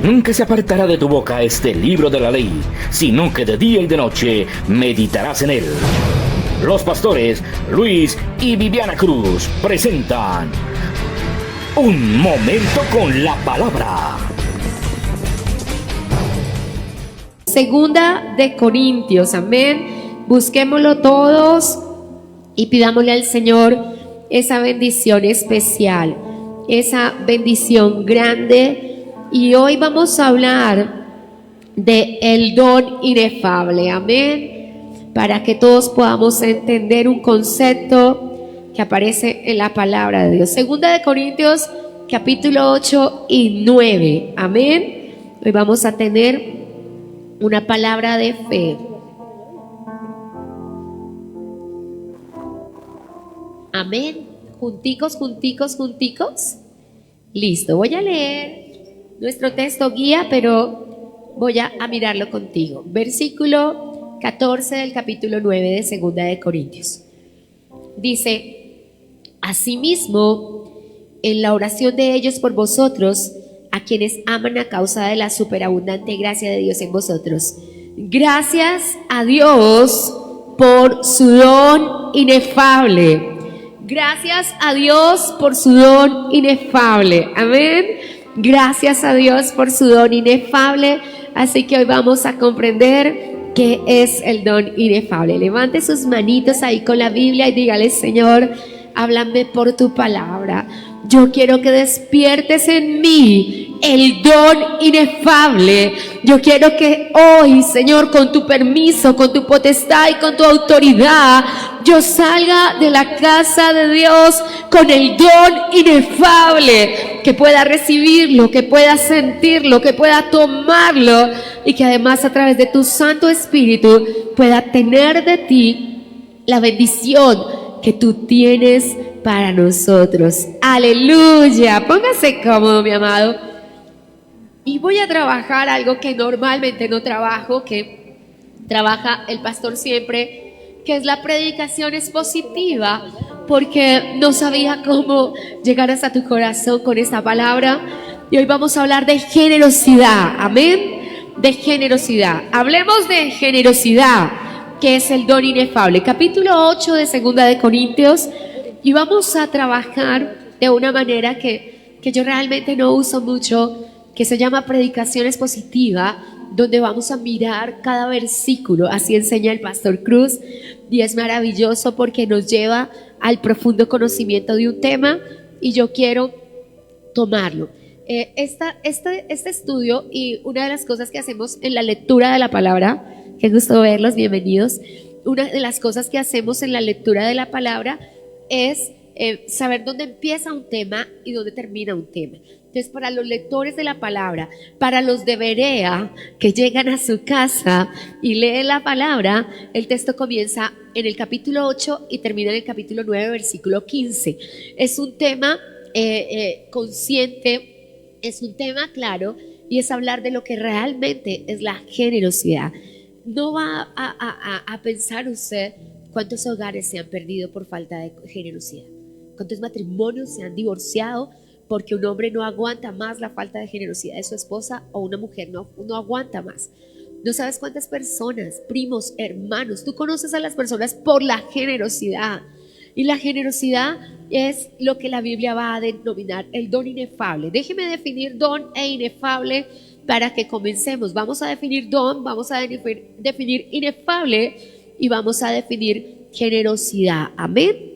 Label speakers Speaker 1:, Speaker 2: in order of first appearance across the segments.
Speaker 1: Nunca se apartará de tu boca este libro de la ley, sino que de día y de noche meditarás en él. Los pastores Luis y Viviana Cruz presentan Un Momento con la Palabra.
Speaker 2: Segunda de Corintios, amén. Busquémoslo todos y pidámosle al Señor esa bendición especial, esa bendición grande. Y hoy vamos a hablar de el don inefable, amén, para que todos podamos entender un concepto que aparece en la palabra de Dios. Segunda de Corintios, capítulo 8 y 9, amén. Hoy vamos a tener una palabra de fe. Amén. Junticos. Listo, voy a leer nuestro texto guía, pero voy a mirarlo contigo. Versículo 14 del capítulo 9 de Segunda de Corintios. Dice: asimismo, en la oración de ellos por vosotros, a quienes aman a causa de la superabundante gracia de Dios en vosotros. Gracias a Dios por su don inefable. Gracias a Dios por su don inefable. Amén. Gracias a Dios por su don inefable. Así que hoy vamos a comprender qué es el don inefable. Levante sus manitos ahí con la Biblia y dígale: Señor, háblame por tu palabra. Yo quiero que despiertes en mí el don inefable. Yo quiero que hoy, Señor, con tu permiso, con tu potestad y con tu autoridad, yo salga de la casa de Dios con el don inefable, que pueda recibirlo, que pueda sentirlo, que pueda tomarlo y que además a través de tu Santo Espíritu pueda tener de ti la bendición que tú tienes para nosotros. Aleluya. Póngase cómodo, mi amado. Y voy a trabajar algo que normalmente no trabajo, que trabaja el pastor siempre, que es la predicación expositiva, porque no sabía cómo llegar hasta tu corazón con esta palabra. Y hoy vamos a hablar de generosidad. Amén. De generosidad. Hablemos de generosidad, que es el don inefable. Capítulo 8 de Segunda de Corintios. Y vamos a trabajar de una manera que yo realmente no uso mucho, que se llama predicación expositiva, donde vamos a mirar cada versículo. Así enseña el pastor Cruz, y es maravilloso porque nos lleva al profundo conocimiento de un tema, y yo quiero tomarlo. Este estudio, y una de las cosas que hacemos en la lectura de la palabra, qué gusto verlos, bienvenidos. Una de las cosas que hacemos en la lectura de la palabra es saber dónde empieza un tema y dónde termina un tema. Entonces, para los lectores de la palabra, para los de Berea que llegan a su casa y leen la palabra, el texto comienza en el capítulo 8 y termina en el capítulo 9, versículo 15. Es un tema consciente, es un tema claro, y es hablar de lo que realmente es la generosidad. No va a pensar usted cuántos hogares se han perdido por falta de generosidad, cuántos matrimonios se han divorciado porque un hombre no aguanta más la falta de generosidad de su esposa, o una mujer no aguanta más. No sabes cuántas personas, primos, hermanos, tú conoces a las personas por la generosidad. Y la generosidad es lo que la Biblia va a denominar el don inefable. Déjeme definir don e inefable para que comencemos. Vamos a definir don, vamos a definir inefable y vamos a definir generosidad. Amén.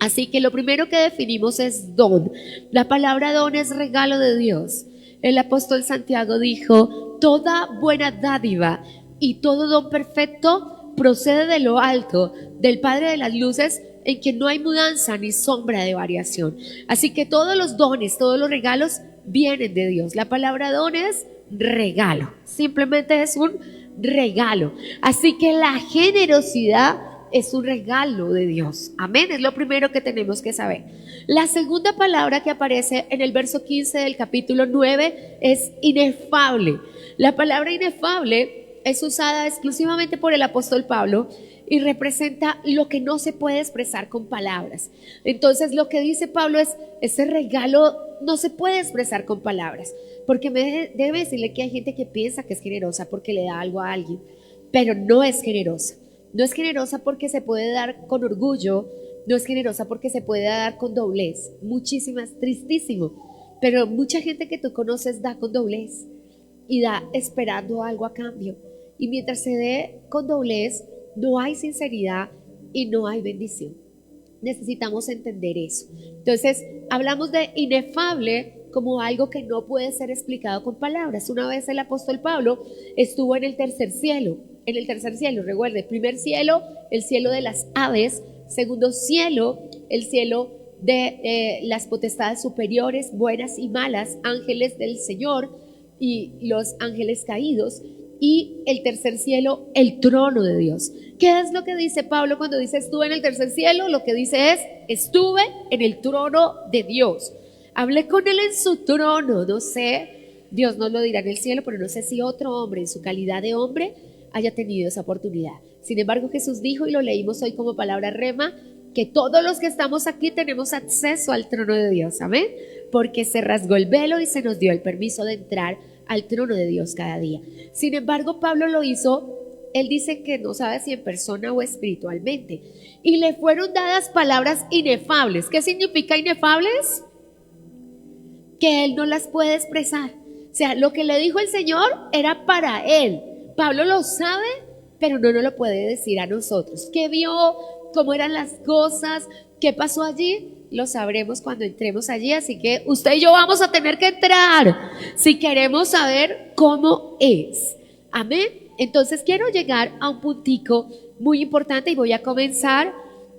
Speaker 2: Así que lo primero que definimos es don. La palabra don es regalo de Dios. El apóstol Santiago dijo: toda buena dádiva y todo don perfecto procede de lo alto, del Padre de las luces, en que no hay mudanza ni sombra de variación. Así que todos los dones, todos los regalos vienen de Dios. La palabra don es regalo, simplemente es un regalo. Así que la generosidad es un regalo de Dios. Amén, es lo primero que tenemos que saber. La segunda palabra que aparece en el verso 15 del capítulo 9 es inefable. La palabra inefable es usada exclusivamente por el apóstol Pablo y representa lo que no se puede expresar con palabras. Entonces lo que dice Pablo es ese regalo no se puede expresar con palabras, porque debe decirle que hay gente que piensa que es generosa porque le da algo a alguien, pero no es generosa. No es generosa porque se puede dar con orgullo, no es generosa porque se puede dar con doblez. Muchísimas, tristísimo. Pero mucha gente que tú conoces da con doblez y da esperando algo a cambio. Y mientras se dé con doblez, no hay sinceridad y no hay bendición. Necesitamos entender eso. Entonces, hablamos de inefable como algo que no puede ser explicado con palabras. Una vez el apóstol Pablo estuvo en el tercer cielo. En el tercer cielo, recuerde, primer cielo, el cielo de las aves. Segundo cielo, el cielo de las potestades superiores, buenas y malas, ángeles del Señor y los ángeles caídos. Y el tercer cielo, el trono de Dios. ¿Qué es lo que dice Pablo cuando dice estuve en el tercer cielo? Lo que dice es estuve en el trono de Dios. Hablé con él en su trono. No sé, Dios nos lo dirá en el cielo, pero no sé si otro hombre en su calidad de hombre haya tenido esa oportunidad. Sin embargo, Jesús dijo, y lo leímos hoy como palabra rema, que todos los que estamos aquí tenemos acceso al trono de Dios. Amén. Porque se rasgó el velo y se nos dio el permiso de entrar al trono de Dios cada día. Sin embargo, Pablo lo hizo, él dice que no sabe si en persona o espiritualmente, y le fueron dadas palabras inefables. ¿Qué significa inefables? Que él no las puede expresar. O sea, lo que le dijo el Señor era para él. Pablo lo sabe, pero no nos lo puede decir a nosotros. ¿Qué vio? ¿Cómo eran las cosas? ¿Qué pasó allí? Lo sabremos cuando entremos allí, así que usted y yo vamos a tener que entrar si queremos saber cómo es. Amén. Entonces quiero llegar a un puntico muy importante y voy a comenzar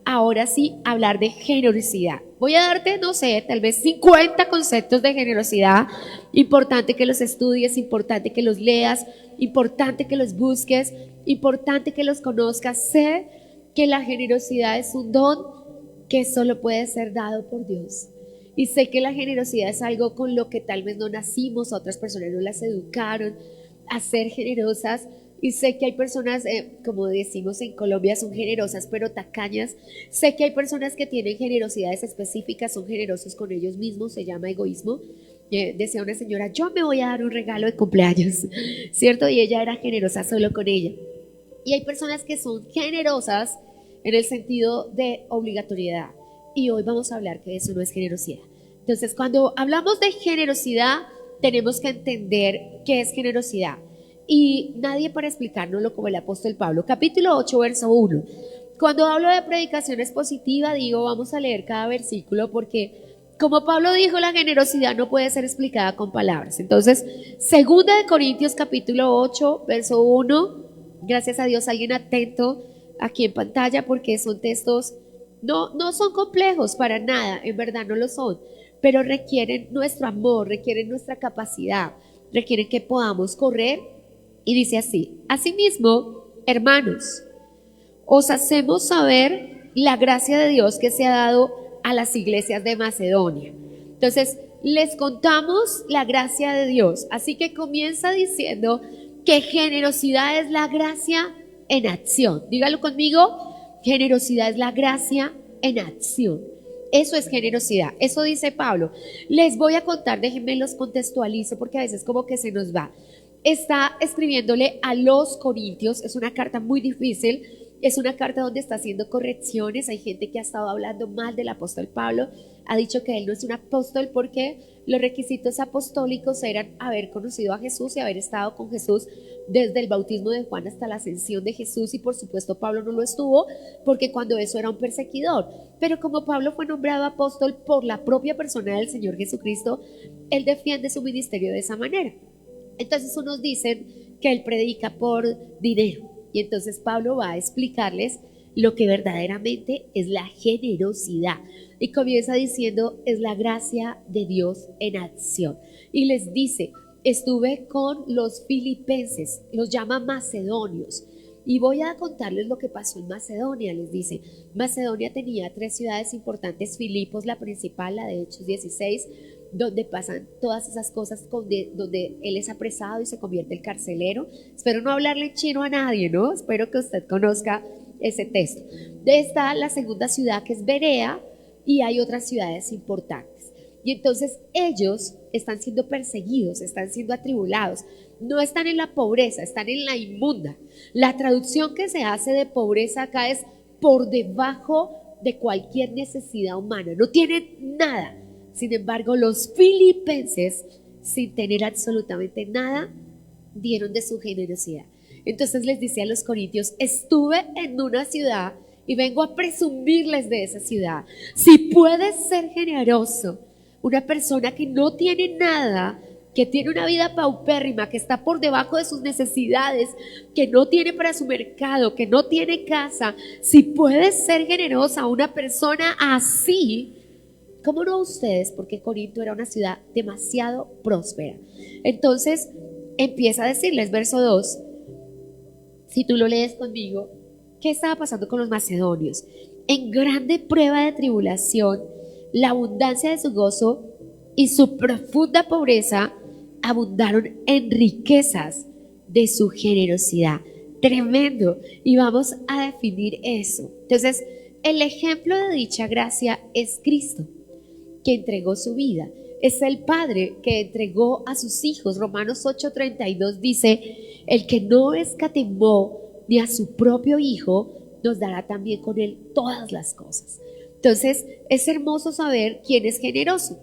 Speaker 2: ahora sí a hablar de generosidad. Voy a darte, no sé, tal vez 50 conceptos de generosidad. Importante que los estudies, importante que los leas, importante que los busques, importante que los conozcas. Sé que la generosidad es un don que solo puede ser dado por Dios. Y sé que la generosidad es algo con lo que tal vez no nacimos, otras personas no las educaron a ser generosas. Y sé que hay personas, como decimos en Colombia, son generosas pero tacañas. Sé que hay personas que tienen generosidades específicas, son generosos con ellos mismos, se llama egoísmo. Decía una señora, yo me voy a dar un regalo de cumpleaños, ¿cierto? Y ella era generosa solo con ella. Y hay personas que son generosas en el sentido de obligatoriedad. Y hoy vamos a hablar que eso no es generosidad. Entonces, cuando hablamos de generosidad, tenemos que entender qué es generosidad. Y nadie para explicárnoslo como el apóstol Pablo. Capítulo 8, verso 1. Cuando hablo de predicación expositiva, digo, vamos a leer cada versículo porque, como Pablo dijo, la generosidad no puede ser explicada con palabras. Entonces, segunda de Corintios, capítulo 8, verso 1. Gracias a Dios, alguien atento aquí en pantalla porque son textos, no son complejos para nada, en verdad no lo son, pero requieren nuestro amor, requieren nuestra capacidad, requieren que podamos correr. Y dice así: asimismo, hermanos, os hacemos saber la gracia de Dios que se ha dado a las iglesias de Macedonia. Entonces, les contamos la gracia de Dios. Así que comienza diciendo que generosidad es la gracia en acción. Dígalo conmigo, generosidad es la gracia en acción. Eso es generosidad, eso dice Pablo. Les voy a contar, déjenme los contextualizo porque a veces como que se nos va. Está escribiéndole a los corintios, es una carta muy difícil, es una carta donde está haciendo correcciones. Hay gente que ha estado hablando mal del apóstol Pablo, ha dicho que él no es un apóstol porque los requisitos apostólicos eran haber conocido a Jesús y haber estado con Jesús desde el bautismo de Juan hasta la ascensión de Jesús, y por supuesto Pablo no lo estuvo porque cuando eso era un perseguidor. Pero como Pablo fue nombrado apóstol por la propia persona del Señor Jesucristo, él defiende su ministerio de esa manera. Entonces unos dicen que él predica por dinero, y entonces Pablo va a explicarles lo que verdaderamente es la generosidad, y comienza diciendo es la gracia de Dios en acción, y les dice: estuve con los filipenses, los llama macedonios, y voy a contarles lo que pasó en Macedonia. Les dice, Macedonia tenía 3 ciudades importantes: Filipos, la principal, la de Hechos 16, donde pasan todas esas cosas, donde él es apresado y se convierte en carcelero. Espero no hablarle chino a nadie, ¿no? Espero que usted conozca ese texto. Está la segunda ciudad, que es Berea, y hay otras ciudades importantes. Y entonces ellos están siendo perseguidos, están siendo atribulados. No están en la pobreza, están en la inmunda. La traducción que se hace de pobreza acá es por debajo de cualquier necesidad humana. No tienen nada. Sin embargo, los filipenses, sin tener absolutamente nada, dieron de su generosidad. Entonces les dice a los corintios: estuve en una ciudad y vengo a presumirles de esa ciudad. Si puedes ser generoso, una persona que no tiene nada, que tiene una vida paupérrima, que está por debajo de sus necesidades, que no tiene para su mercado, que no tiene casa, si puedes ser generosa, una persona así, ¿cómo no ustedes? Porque Corinto era una ciudad demasiado próspera. Entonces empieza a decirles, verso 2, si tú lo lees conmigo, ¿qué estaba pasando con los macedonios? En grande prueba de tribulación, la abundancia de su gozo y su profunda pobreza abundaron en riquezas de su generosidad. Tremendo. Y vamos a definir eso. Entonces, el ejemplo de dicha gracia es Cristo, que entregó su vida. Es el Padre que entregó a sus hijos. Romanos 8:32 dice: el que no escatimó ni a su propio Hijo, nos dará también con él todas las cosas. Entonces, es hermoso saber quién es generoso.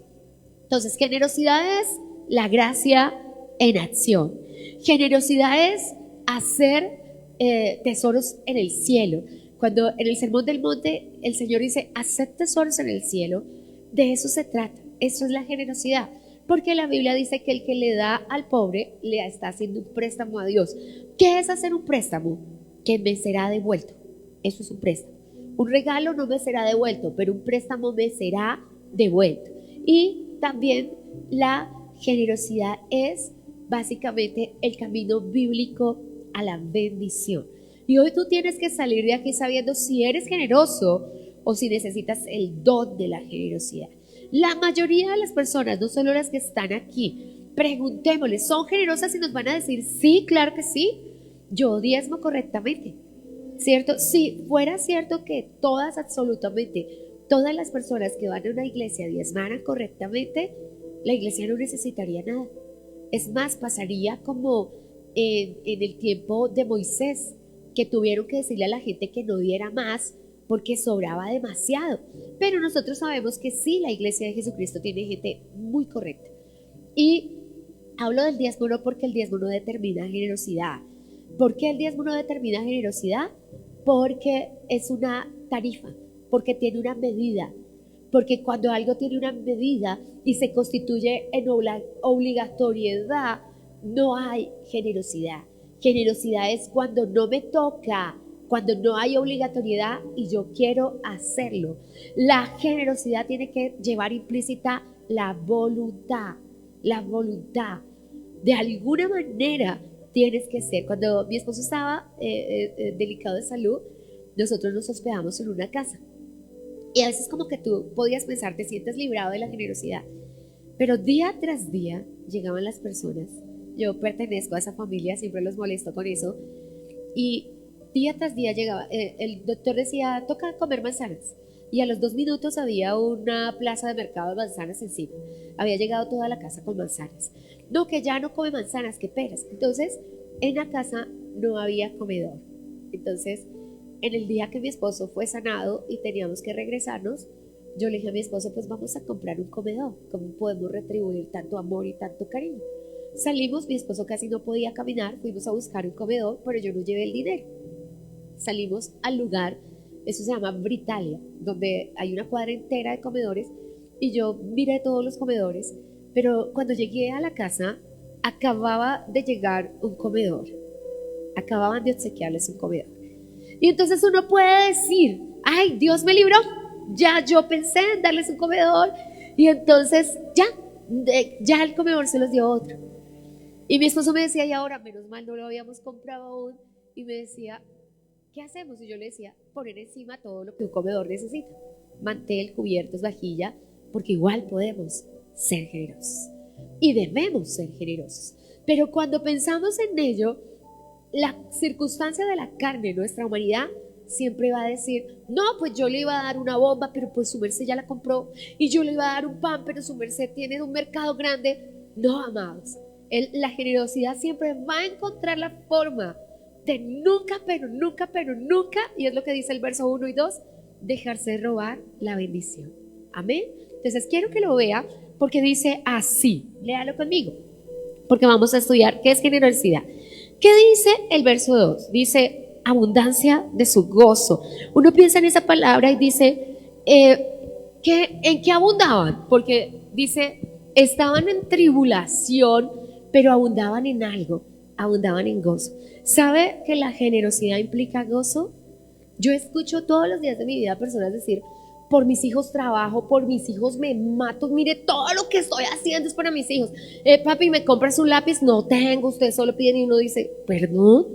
Speaker 2: Entonces, generosidad es la gracia en acción. Generosidad es hacer tesoros en el cielo. Cuando en el Sermón del Monte el Señor dice: haced tesoros en el cielo, de eso se trata. Eso es la generosidad. Porque la Biblia dice que el que le da al pobre le está haciendo un préstamo a Dios. ¿Qué es hacer un préstamo? Que me será devuelto. Eso es un préstamo. Un regalo no me será devuelto, pero un préstamo me será devuelto. Y también la generosidad es básicamente el camino bíblico a la bendición. Y hoy tú tienes que salir de aquí sabiendo si eres generoso o si necesitas el don de la generosidad. La mayoría de las personas, no solo las que están aquí, preguntémosles, ¿son generosas? Y nos van a decir, sí, claro que sí, yo diezmo correctamente, ¿cierto? Si fuera cierto que todas, absolutamente, todas las personas que van a una iglesia diezmaran correctamente, la iglesia no necesitaría nada. Es más, pasaría como en el tiempo de Moisés, que tuvieron que decirle a la gente que no diera más porque sobraba demasiado. Pero nosotros sabemos que sí, la iglesia de Jesucristo tiene gente muy correcta. Y hablo del diezmo no porque el diezmo no determina generosidad. ¿Por qué el diezmo no determina generosidad? Porque es una tarifa, porque tiene una medida. Porque cuando algo tiene una medida y se constituye en obligatoriedad, no hay generosidad. Generosidad es cuando no me toca, cuando no hay obligatoriedad y yo quiero hacerlo. La generosidad tiene que llevar implícita la voluntad. La voluntad. De alguna manera tienes que ser. Cuando mi esposo estaba delicado de salud, nosotros nos hospedamos en una casa. Y a veces como que tú podías pensar, te sientes librado de la generosidad. Pero día tras día llegaban las personas. Yo pertenezco a esa familia, siempre los molesto con eso. Y día tras día llegaba, el doctor decía, toca comer manzanas. Y a los 2 minutos había una plaza de mercado de manzanas encima. Había llegado toda la casa con manzanas. No, que ya no come manzanas, que peras. Entonces, en la casa no había comedor. Entonces, en el día que mi esposo fue sanado y teníamos que regresarnos, yo le dije a mi esposo, pues vamos a comprar un comedor. ¿Cómo podemos retribuir tanto amor y tanto cariño? Salimos, mi esposo casi no podía caminar, fuimos a buscar un comedor, pero yo no llevé el dinero. Salimos al lugar, eso se llama Britalia, donde hay una cuadra entera de comedores, y yo miré todos los comedores, pero cuando llegué a la casa, acababa de llegar un comedor. Acababan de obsequiarles un comedor. Y entonces uno puede decir, ay, Dios me libró, ya yo pensé en darles un comedor, y entonces ya el comedor se los dio otro. Y mi esposo me decía, y ahora, menos mal no lo habíamos comprado aún, y me decía, ¿qué hacemos? Y yo le decía, poner encima todo lo que un comedor necesita, mantel, cubiertos, vajilla, porque igual podemos ser generosos, y debemos ser generosos. Pero cuando pensamos en ello, la circunstancia de la carne, nuestra humanidad, siempre va a decir, no, pues yo le iba a dar una bomba, pero pues su merced ya la compró, y yo le iba a dar un pan, pero su merced tiene un mercado grande. No, amados, la generosidad siempre va a encontrar la forma de nunca, pero nunca, pero nunca, y es lo que dice el verso 1 y 2, dejarse robar la bendición. Amén. Entonces quiero que lo vea porque dice así, léalo conmigo, porque vamos a estudiar qué es generosidad. ¿Qué dice el verso 2? Dice abundancia de su gozo. Uno piensa en esa palabra y dice, ¿en qué abundaban? Porque dice, estaban en tribulación, pero abundaban en algo, abundaban en gozo. ¿Sabe que la generosidad implica gozo? Yo escucho todos los días de mi vida personas decir, por mis hijos trabajo, por mis hijos me mato, mire todo lo que estoy haciendo es para mis hijos. Papi, ¿me compras un lápiz? No tengo, ustedes solo piden, y uno dice, perdón,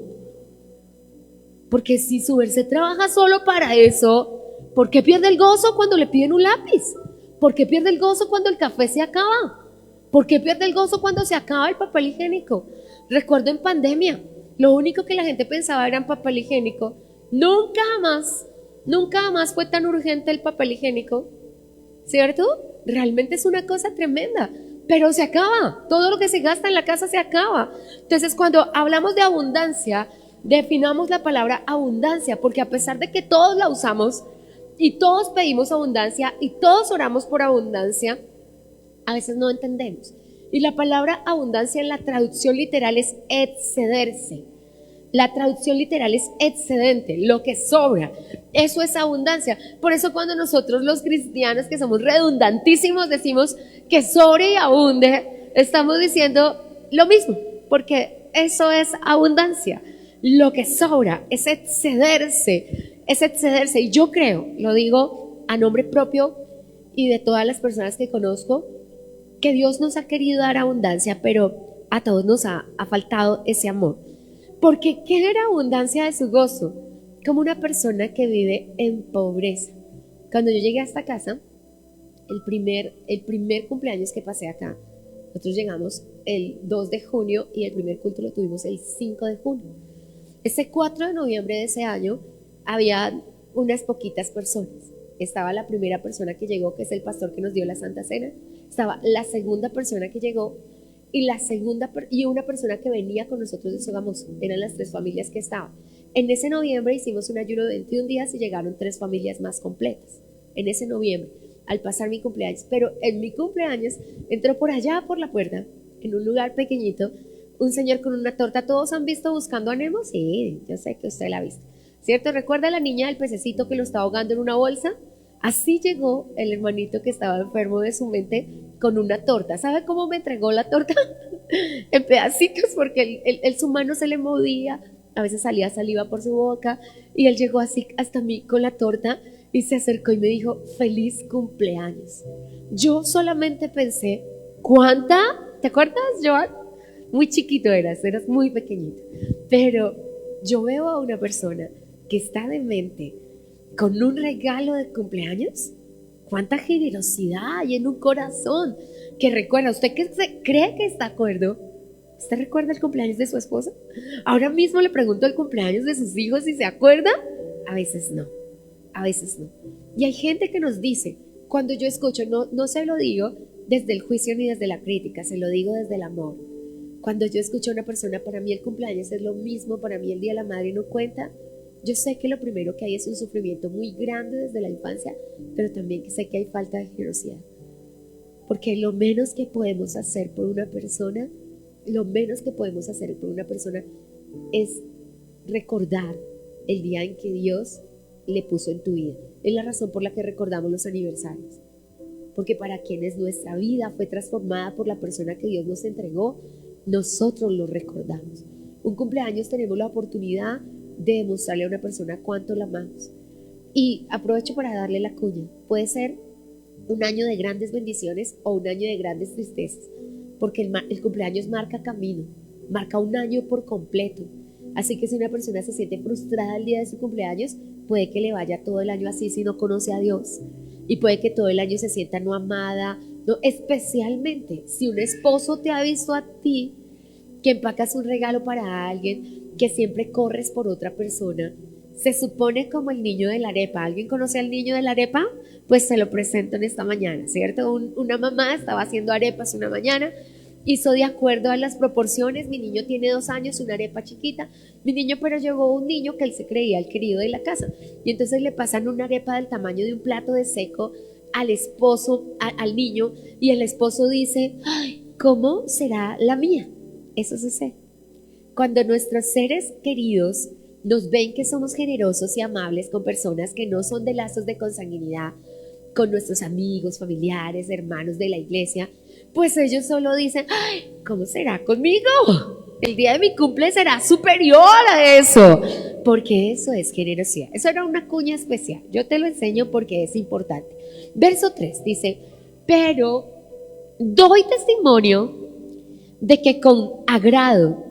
Speaker 2: porque si su merced trabaja solo para eso, ¿por qué pierde el gozo cuando le piden un lápiz? ¿Por qué pierde el gozo cuando el café se acaba? ¿Por qué pierde el gozo cuando se acaba el papel higiénico? Recuerdo en pandemia, lo único que la gente pensaba era en papel higiénico. Nunca más fue tan urgente el papel higiénico, ¿cierto? Realmente es una cosa tremenda, pero se acaba. Todo lo que se gasta en la casa se acaba. Entonces, cuando hablamos de abundancia, definamos la palabra abundancia, porque a pesar de que todos la usamos y todos pedimos abundancia y todos oramos por abundancia, a veces no entendemos. Y la palabra abundancia en la traducción literal es excederse. La traducción literal es excedente, lo que sobra. Eso es abundancia. Por eso cuando nosotros los cristianos, que somos redundantísimos, decimos que sobre y abunde, estamos diciendo lo mismo, porque eso es abundancia. Lo que sobra es excederse, es excederse. Y yo creo, lo digo a nombre propio y de todas las personas que conozco, que Dios nos ha querido dar abundancia, pero a todos nos ha faltado ese amor. Porque ¿qué era abundancia de su gozo? Como una persona que vive en pobreza. Cuando yo llegué a esta casa, el primer cumpleaños que pasé acá, nosotros llegamos el 2 de junio y el primer culto lo tuvimos el 5 de junio. Ese 4 de noviembre de ese año había unas poquitas personas. Estaba la primera persona que llegó, que es el pastor que nos dio la Santa Cena. Estaba la segunda persona que llegó y una persona que venía con nosotros de Sogamoso. Eran las 3 familias que estaban. En ese noviembre hicimos un ayuno de 21 días y llegaron 3 familias más completas. En ese noviembre, al pasar mi cumpleaños. Pero en mi cumpleaños entró por allá por la puerta, en un lugar pequeñito, un señor con una torta. ¿Todos han visto Buscando a Nemo? Sí, yo sé que usted la ha visto, ¿cierto? ¿Recuerda a la niña del pececito que lo estaba ahogando en una bolsa? Así llegó el hermanito que estaba enfermo de su mente con una torta. ¿Sabe cómo me entregó la torta? En pedacitos, porque su mano se le movía, a veces salía saliva por su boca, y él llegó así hasta mí con la torta y se acercó y me dijo, feliz cumpleaños. Yo solamente pensé, ¿cuánta? ¿Te acuerdas, Joan? Muy chiquito eras muy pequeñito, pero yo veo a una persona que está demente con un regalo de cumpleaños. ¿Cuánta generosidad hay en un corazón que recuerda? ¿Usted cree que está de acuerdo? ¿Usted recuerda el cumpleaños de su esposa? Ahora mismo le pregunto el cumpleaños de sus hijos si se acuerda. A veces no, a veces no. Y hay gente que nos dice, cuando yo escucho, no se lo digo desde el juicio ni desde la crítica, se lo digo desde el amor. Cuando yo escucho a una persona, para mí el cumpleaños es lo mismo, para mí el Día de la Madre no cuenta. Yo sé que lo primero que hay es un sufrimiento muy grande desde la infancia, pero también sé que hay falta de generosidad. Porque lo menos que podemos hacer por una persona, es recordar el día en que Dios le puso en tu vida. Es la razón por la que recordamos los aniversarios. Porque para quienes nuestra vida fue transformada por la persona que Dios nos entregó, nosotros lo recordamos. Un cumpleaños tenemos la oportunidad de demostrarle a una persona cuánto la amamos. Y aprovecho para darle la cuña. Puede ser un año de grandes bendiciones o un año de grandes tristezas, porque el cumpleaños marca camino, marca un año por completo. Así que si una persona se siente frustrada el día de su cumpleaños, puede que le vaya todo el año así si no conoce a Dios. Y puede que todo el año se sienta no amada, no, especialmente si un esposo te ha visto a ti que empacas un regalo para alguien, que siempre corres por otra persona. Se supone como el niño de la arepa. ¿Alguien conoce al niño de la arepa? Pues se lo presento en esta mañana, ¿cierto? Una mamá estaba haciendo arepas una mañana, hizo de acuerdo a las proporciones. Mi niño tiene 2 años, una arepa chiquita. Mi niño, pero llegó un niño que él se creía el querido de la casa. Y entonces le pasan una arepa del tamaño de un plato de seco al esposo, al niño, y el esposo dice: ay, ¿cómo será la mía? Eso sucede. Cuando nuestros seres queridos nos ven que somos generosos y amables con personas que no son de lazos de consanguinidad, con nuestros amigos, familiares, hermanos de la iglesia, pues ellos solo dicen: ay, ¿cómo será conmigo? El día de mi cumple será superior a eso, porque eso es generosidad. Eso era una cuña especial. Yo te lo enseño porque es importante. Verso 3 dice: pero doy testimonio de que con agrado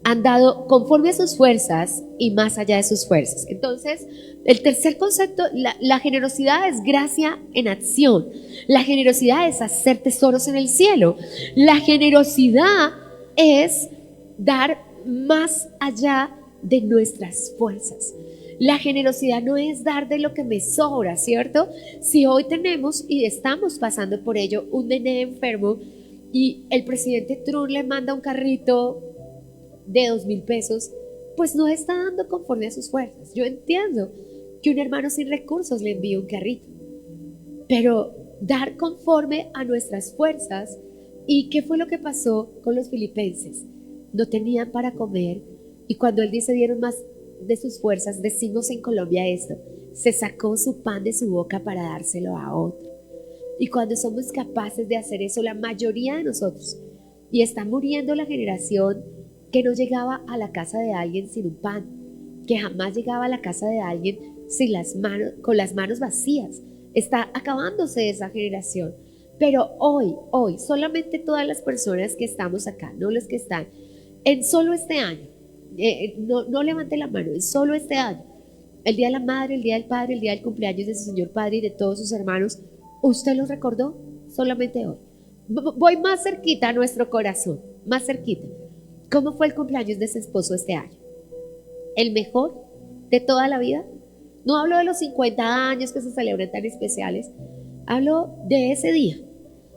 Speaker 2: han dado conforme a sus fuerzas y más allá de sus fuerzas. Entonces, el tercer concepto, la generosidad es gracia en acción. La generosidad es hacer tesoros en el cielo. La generosidad es dar más allá de nuestras fuerzas. La generosidad no es dar de lo que me sobra, ¿cierto? Si hoy tenemos y estamos pasando por ello un nene enfermo y el presidente Trump le manda un carrito de 2,000 pesos, pues no está dando conforme a sus fuerzas. Yo entiendo que un hermano sin recursos le envíe un carrito, pero dar conforme a nuestras fuerzas. ¿Y qué fue lo que pasó con los filipenses? No tenían para comer, y cuando él dice dieron más de sus fuerzas, decimos en Colombia esto: se sacó su pan de su boca para dárselo a otro. Y cuando somos capaces de hacer eso, la mayoría de nosotros, y está muriendo la generación que no llegaba a la casa de alguien sin un pan, que jamás llegaba a la casa de alguien sin con las manos vacías. Está acabándose esa generación. Pero hoy, solamente todas las personas que estamos acá, no los que están, en solo este año, no levante la mano, en solo este año, el día de la madre, el día del padre, el día del cumpleaños de su señor padre y de todos sus hermanos, ¿usted los recordó? Solamente hoy. Voy más cerquita a nuestro corazón, más cerquita. ¿Cómo fue el cumpleaños de su esposo este año? ¿El mejor de toda la vida? No hablo de los 50 años que se celebran tan especiales. Hablo de ese día,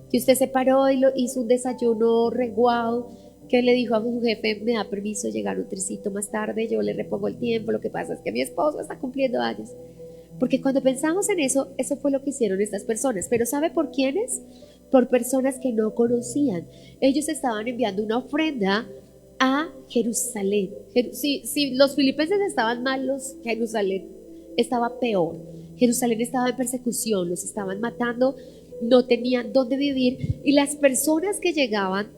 Speaker 2: que usted se paró y hizo un desayuno reguado, que le dijo a su jefe: me da permiso llegar un tricito más tarde, yo le repongo el tiempo, lo que pasa es que mi esposo está cumpliendo años. Porque cuando pensamos en eso, eso fue lo que hicieron estas personas. Pero ¿sabe por quiénes? Por personas que no conocían. Ellos estaban enviando una ofrenda a Jerusalén. Si los filipenses estaban malos, Jerusalén estaba peor. Jerusalén estaba en persecución, los estaban matando, no tenían dónde vivir, y las personas que llegaban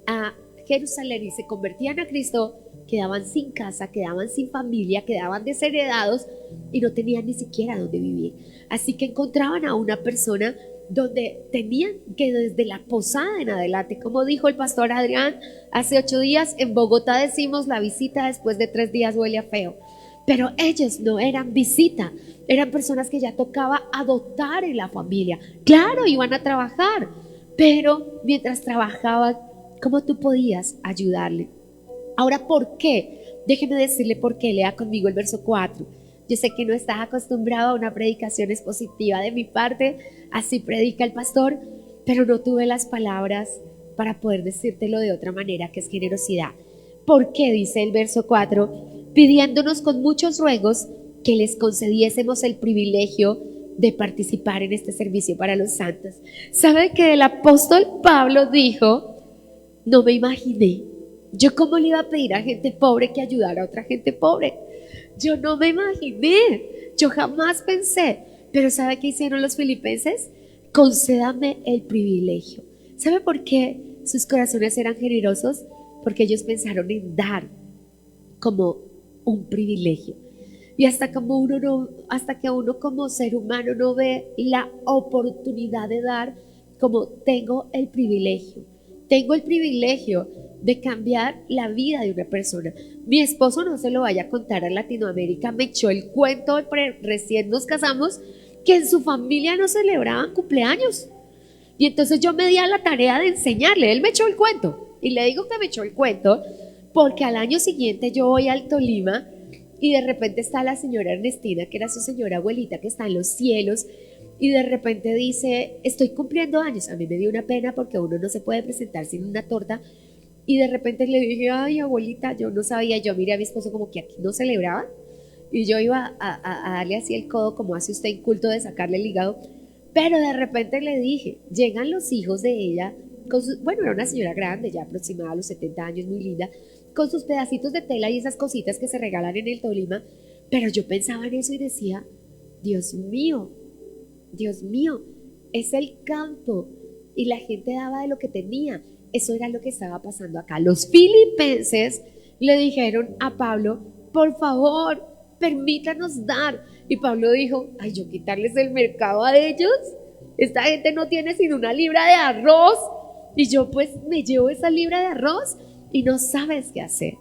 Speaker 2: a Jerusalén y se convertían a Cristo quedaban sin casa, quedaban sin familia, quedaban desheredados y no tenían ni siquiera dónde vivir. Así que encontraban a una persona donde tenían que desde la posada en adelante, como dijo el pastor Adrián hace 8 días, en Bogotá decimos: la visita después de 3 días huele a feo. Pero ellos no eran visita, eran personas que ya tocaba adoptar en la familia. Claro, iban a trabajar, pero mientras trabajaban, ¿cómo tú podías ayudarle? Ahora, ¿por qué? Déjeme decirle por qué. Lea conmigo el verso 4. Yo sé que no estás acostumbrado a una predicación expositiva de mi parte, así predica el pastor, pero no tuve las palabras para poder decírtelo de otra manera, que es generosidad. ¿Por qué? Dice el verso 4, pidiéndonos con muchos ruegos que les concediésemos el privilegio de participar en este servicio para los santos. ¿Sabe que el apóstol Pablo dijo: no me imaginé, yo cómo le iba a pedir a gente pobre que ayudara a otra gente pobre? Yo no me imaginé, yo jamás pensé. Pero ¿sabe qué hicieron los filipenses? Concédame el privilegio. ¿Sabe por qué sus corazones eran generosos? Porque ellos pensaron en dar como un privilegio. Y hasta que uno como ser humano no ve la oportunidad de dar, como tengo el privilegio de cambiar la vida de una persona. Mi esposo, no se lo vaya a contar a Latinoamérica, me echó el cuento recién nos casamos, que en su familia no celebraban cumpleaños. Y entonces yo me di a la tarea de enseñarle. Él me echó el cuento. Y le digo que me echó el cuento porque al año siguiente yo voy al Tolima y de repente está la señora Ernestina, que era su señora abuelita, que está en los cielos, y de repente dice, estoy cumpliendo años. A mí me dio una pena porque uno no se puede presentar sin una torta, y de repente le dije, ay abuelita, yo no sabía, yo miré a mi esposo como que aquí no celebraban, y yo iba a darle así el codo como hace usted en culto de sacarle el hígado, pero de repente le dije, llegan los hijos de ella, bueno, era una señora grande, ya aproximada a los 70 años, muy linda, con sus pedacitos de tela y esas cositas que se regalan en el Tolima, pero yo pensaba en eso y decía, Dios mío, es el campo, y la gente daba de lo que tenía. Eso era lo que estaba pasando acá. Los filipenses le dijeron a Pablo, por favor, permítanos dar. Y Pablo dijo, ay, yo quitarles el mercado a ellos. Esta gente no tiene sino una libra de arroz. Y yo pues me llevo esa libra de arroz y no sabes qué hacer.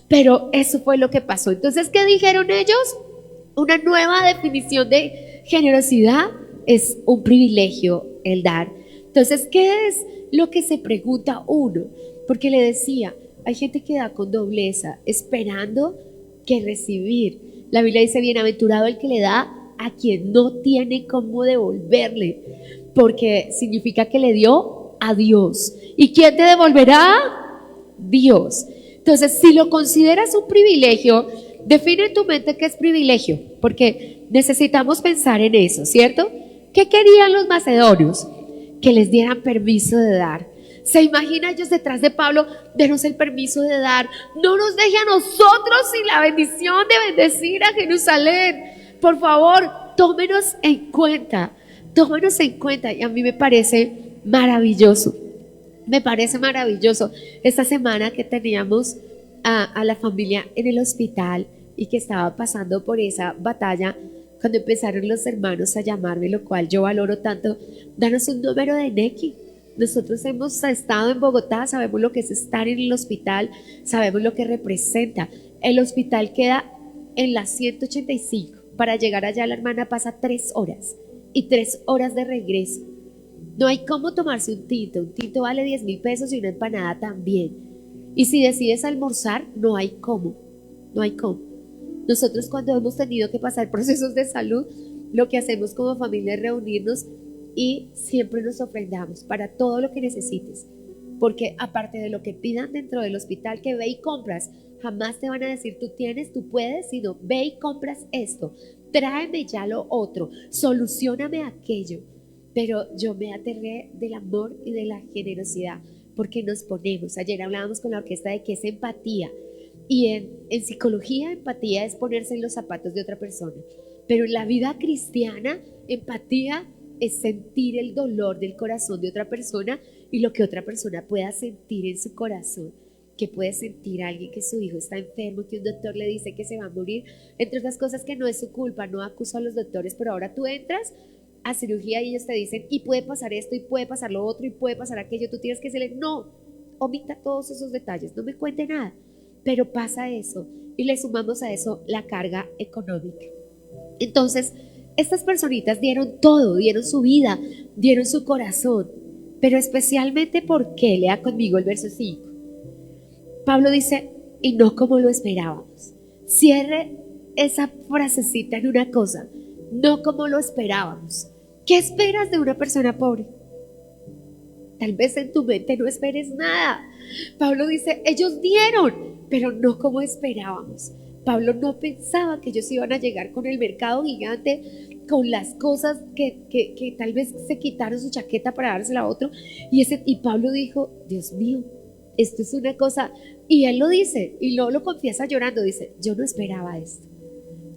Speaker 2: Pero eso fue lo que pasó. Entonces, ¿qué dijeron ellos? Una nueva definición de generosidad es un privilegio el dar. Entonces, ¿qué es lo que se pregunta uno? Porque le decía, hay gente que da con dobleza, esperando que recibir. La Biblia dice, bienaventurado el que le da a quien no tiene cómo devolverle, porque significa que le dio a Dios. ¿Y quién te devolverá? Dios. Entonces, si lo consideras un privilegio, define en tu mente qué es privilegio, porque necesitamos pensar en eso, ¿cierto? ¿Qué querían los macedonios? Que les dieran permiso de dar. ¿Se imagina ellos detrás de Pablo? Denos el permiso de dar. No nos deje a nosotros sin la bendición de bendecir a Jerusalén. Por favor, tómenos en cuenta. Tómenos en cuenta. Y a mí me parece maravilloso. Me parece maravilloso. Esta semana que teníamos a la familia en el hospital y que estaba pasando por esa batalla, cuando empezaron los hermanos a llamarme, lo cual yo valoro tanto, danos un número de Nequi. Nosotros hemos estado en Bogotá, sabemos lo que es estar en el hospital, sabemos lo que representa. El hospital queda en la 185. Para llegar allá la hermana pasa 3 horas y 3 horas de regreso. No hay cómo tomarse un tinto vale 10,000 pesos y una empanada también. Y si decides almorzar, no hay cómo. Nosotros cuando hemos tenido que pasar procesos de salud, lo que hacemos como familia es reunirnos y siempre nos ofrendamos para todo lo que necesites. Porque aparte de lo que pidan dentro del hospital, que ve y compras, jamás te van a decir tú tienes, tú puedes, sino ve y compras esto, tráeme ya lo otro, solucioname aquello. Pero yo me aterré del amor y de la generosidad, porque nos ponemos, ayer hablábamos con la orquesta de qué es empatía. Y en psicología, empatía es ponerse en los zapatos de otra persona. Pero en la vida cristiana, empatía es sentir el dolor del corazón de otra persona y lo que otra persona pueda sentir en su corazón. Que puede sentir alguien que su hijo está enfermo, que un doctor le dice que se va a morir, entre otras cosas que no es su culpa. No acuso a los doctores, pero ahora tú entras a cirugía y ellos te dicen, y puede pasar esto, y puede pasar lo otro, y puede pasar aquello. Tú tienes que decirle, no, omita todos esos detalles, no me cuente nada. Pero pasa eso y le sumamos a eso la carga económica. Entonces, estas personitas dieron todo, dieron su vida, dieron su corazón, pero especialmente porque, lea conmigo el verso 5. Pablo dice, y no como lo esperábamos. Cierre esa frasecita en una cosa, no como lo esperábamos. ¿Qué esperas de una persona pobre? Tal vez en tu mente no esperes nada. Pablo dice, ellos dieron, pero no como esperábamos. Pablo no pensaba que ellos iban a llegar con el mercado gigante, con las cosas que tal vez se quitaron su chaqueta para dársela a otro. Y Pablo dijo, Dios mío, esto es una cosa. Y él lo dice, y luego lo confiesa llorando, dice, yo no esperaba esto.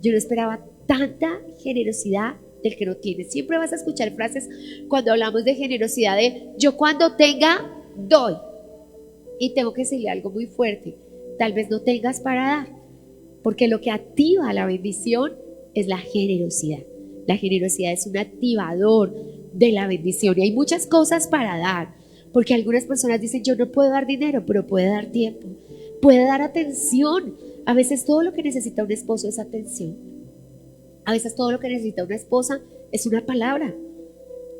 Speaker 2: Yo no esperaba tanta generosidad del que no tiene. Siempre vas a escuchar frases cuando hablamos de generosidad de, yo cuando tenga, doy. Y tengo que decirle algo muy fuerte. Tal vez no tengas para dar, porque lo que activa la bendición es la generosidad. La generosidad es un activador de la bendición y hay muchas cosas para dar, porque algunas personas dicen, yo no puedo dar dinero, pero puede dar tiempo, puede dar atención. A veces todo lo que necesita un esposo es atención. A veces todo lo que necesita una esposa es una palabra,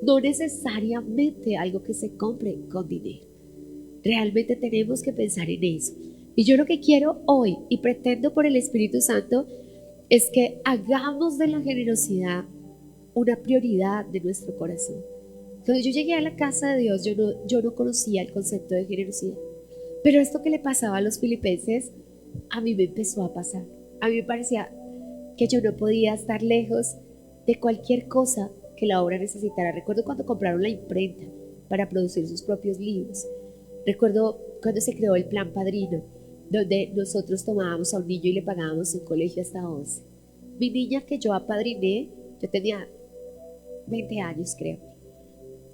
Speaker 2: no necesariamente algo que se compre con dinero. Realmente tenemos que pensar en eso. Y yo lo que quiero hoy, y pretendo por el Espíritu Santo, es que hagamos de la generosidad una prioridad de nuestro corazón. Cuando yo llegué a la casa de Dios, yo no conocía el concepto de generosidad. Pero esto que le pasaba a los filipenses, a mí me empezó a pasar. A mí me parecía que yo no podía estar lejos de cualquier cosa que la obra necesitara. Recuerdo cuando compraron la imprenta para producir sus propios libros. Recuerdo cuando se creó el Plan Padrino, donde nosotros tomábamos a un niño y le pagábamos un colegio hasta 11. Mi niña que yo apadriné, yo tenía 20 años creo,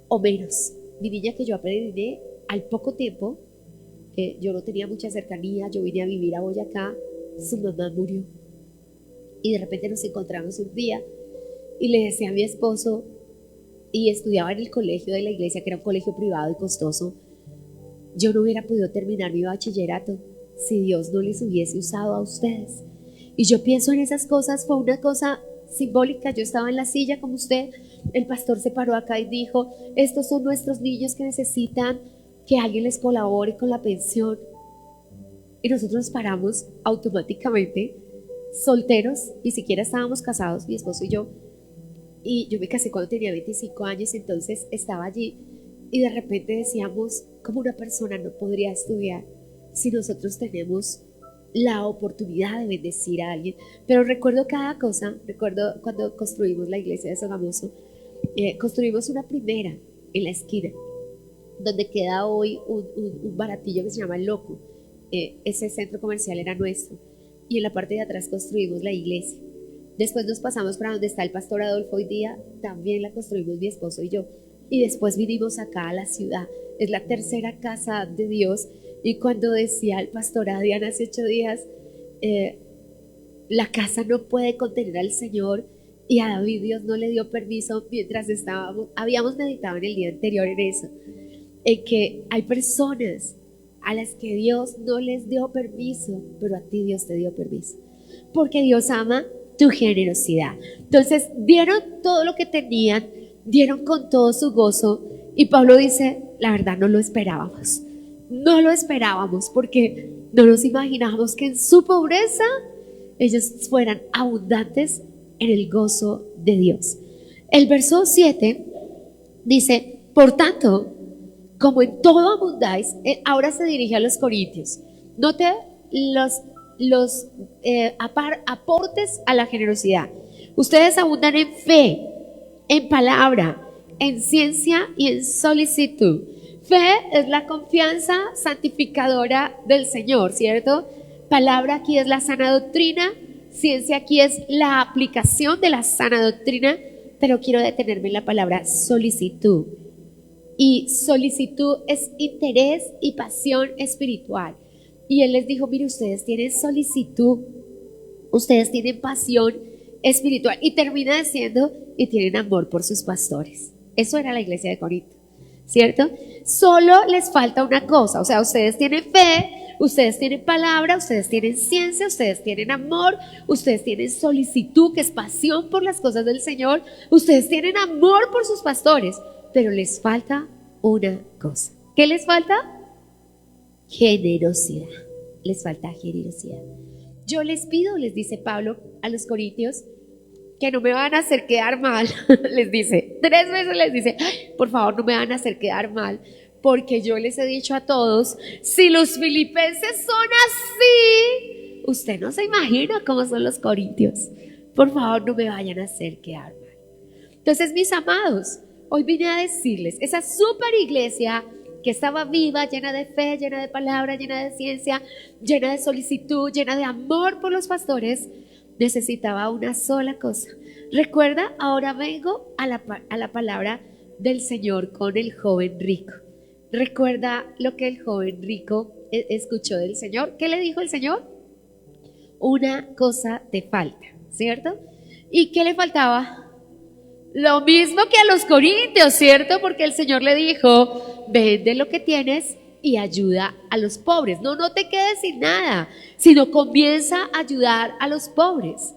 Speaker 2: o menos. Mi niña que yo apadriné, al poco tiempo, yo no tenía mucha cercanía, yo vine a vivir a Boyacá, su mamá murió. Y de repente nos encontramos un día y le decía a mi esposo, y estudiaba en el colegio de la iglesia, que era un colegio privado y costoso, yo no hubiera podido terminar mi bachillerato si Dios no les hubiese usado a ustedes. Y yo pienso en esas cosas, fue una cosa simbólica. Yo estaba en la silla como usted, el pastor se paró acá y dijo, estos son nuestros niños que necesitan que alguien les colabore con la pensión. Y nosotros nos paramos automáticamente, solteros, ni siquiera estábamos casados, mi esposo y yo me casé cuando tenía 25 años, entonces estaba allí y de repente decíamos, ¿cómo una persona no podría estudiar si nosotros tenemos la oportunidad de bendecir a alguien? Pero recuerdo cada cosa. Recuerdo cuando construimos la iglesia de Sogamoso, construimos una primera en la esquina donde queda hoy un baratillo que se llama El Loco. Ese centro comercial era nuestro y en la parte de atrás construimos la iglesia. Después nos pasamos para donde está el pastor Adolfo hoy día, también la construimos mi esposo y yo, y después vinimos acá a la ciudad. Es la tercera casa de Dios. Y cuando decía el pastor Adrián hace 8 días, la casa no puede contener al Señor, y a David Dios no le dio permiso mientras habíamos meditado en el día anterior en eso, en que hay personas a las que Dios no les dio permiso, pero a ti Dios te dio permiso, porque Dios ama tu generosidad. Entonces dieron todo lo que tenían, dieron con todo su gozo, y Pablo dice, la verdad no lo esperábamos. No lo esperábamos porque no nos imaginábamos que en su pobreza ellos fueran abundantes en el gozo de Dios. El verso 7 dice, por tanto, como en todo abundáis, ahora se dirige a los corintios. Note los aportes a la generosidad. Ustedes abundan en fe, en palabra, en ciencia y en solicitud. Fe es la confianza santificadora del Señor, ¿cierto? Palabra aquí es la sana doctrina, ciencia aquí es la aplicación de la sana doctrina, pero quiero detenerme en la palabra solicitud. Y solicitud es interés y pasión espiritual. Y él les dijo, mire, ustedes tienen solicitud, ustedes tienen pasión espiritual. Y termina diciendo, y tienen amor por sus pastores. Eso era la iglesia de Corinto, ¿cierto? Solo les falta una cosa, o sea, ustedes tienen fe, ustedes tienen palabra, ustedes tienen ciencia, ustedes tienen amor, ustedes tienen solicitud, que es pasión por las cosas del Señor, ustedes tienen amor por sus pastores, pero les falta una cosa. ¿Qué les falta? Generosidad. Les falta generosidad. Yo les pido, les dice Pablo a los corintios, que no me van a hacer quedar mal. Les dice, 3 veces les dice, por favor no me van a hacer quedar mal, porque yo les he dicho a todos, si los filipenses son así, usted no se imagina cómo son los corintios. Por favor no me vayan a hacer quedar mal. Entonces, mis amados, hoy vine a decirles, esa super iglesia que estaba viva, llena de fe, llena de palabra, llena de ciencia, llena de solicitud, llena de amor por los pastores, necesitaba una sola cosa. Recuerda, ahora vengo a la palabra del Señor con el joven rico. Recuerda lo que el joven rico escuchó del Señor. ¿Qué le dijo el Señor? Una cosa te falta, ¿cierto? ¿Y qué le faltaba? Lo mismo que a los corintios, ¿cierto? Porque el Señor le dijo, vende lo que tienes y ayuda a los pobres. No te quedes sin nada, sino comienza a ayudar a los pobres.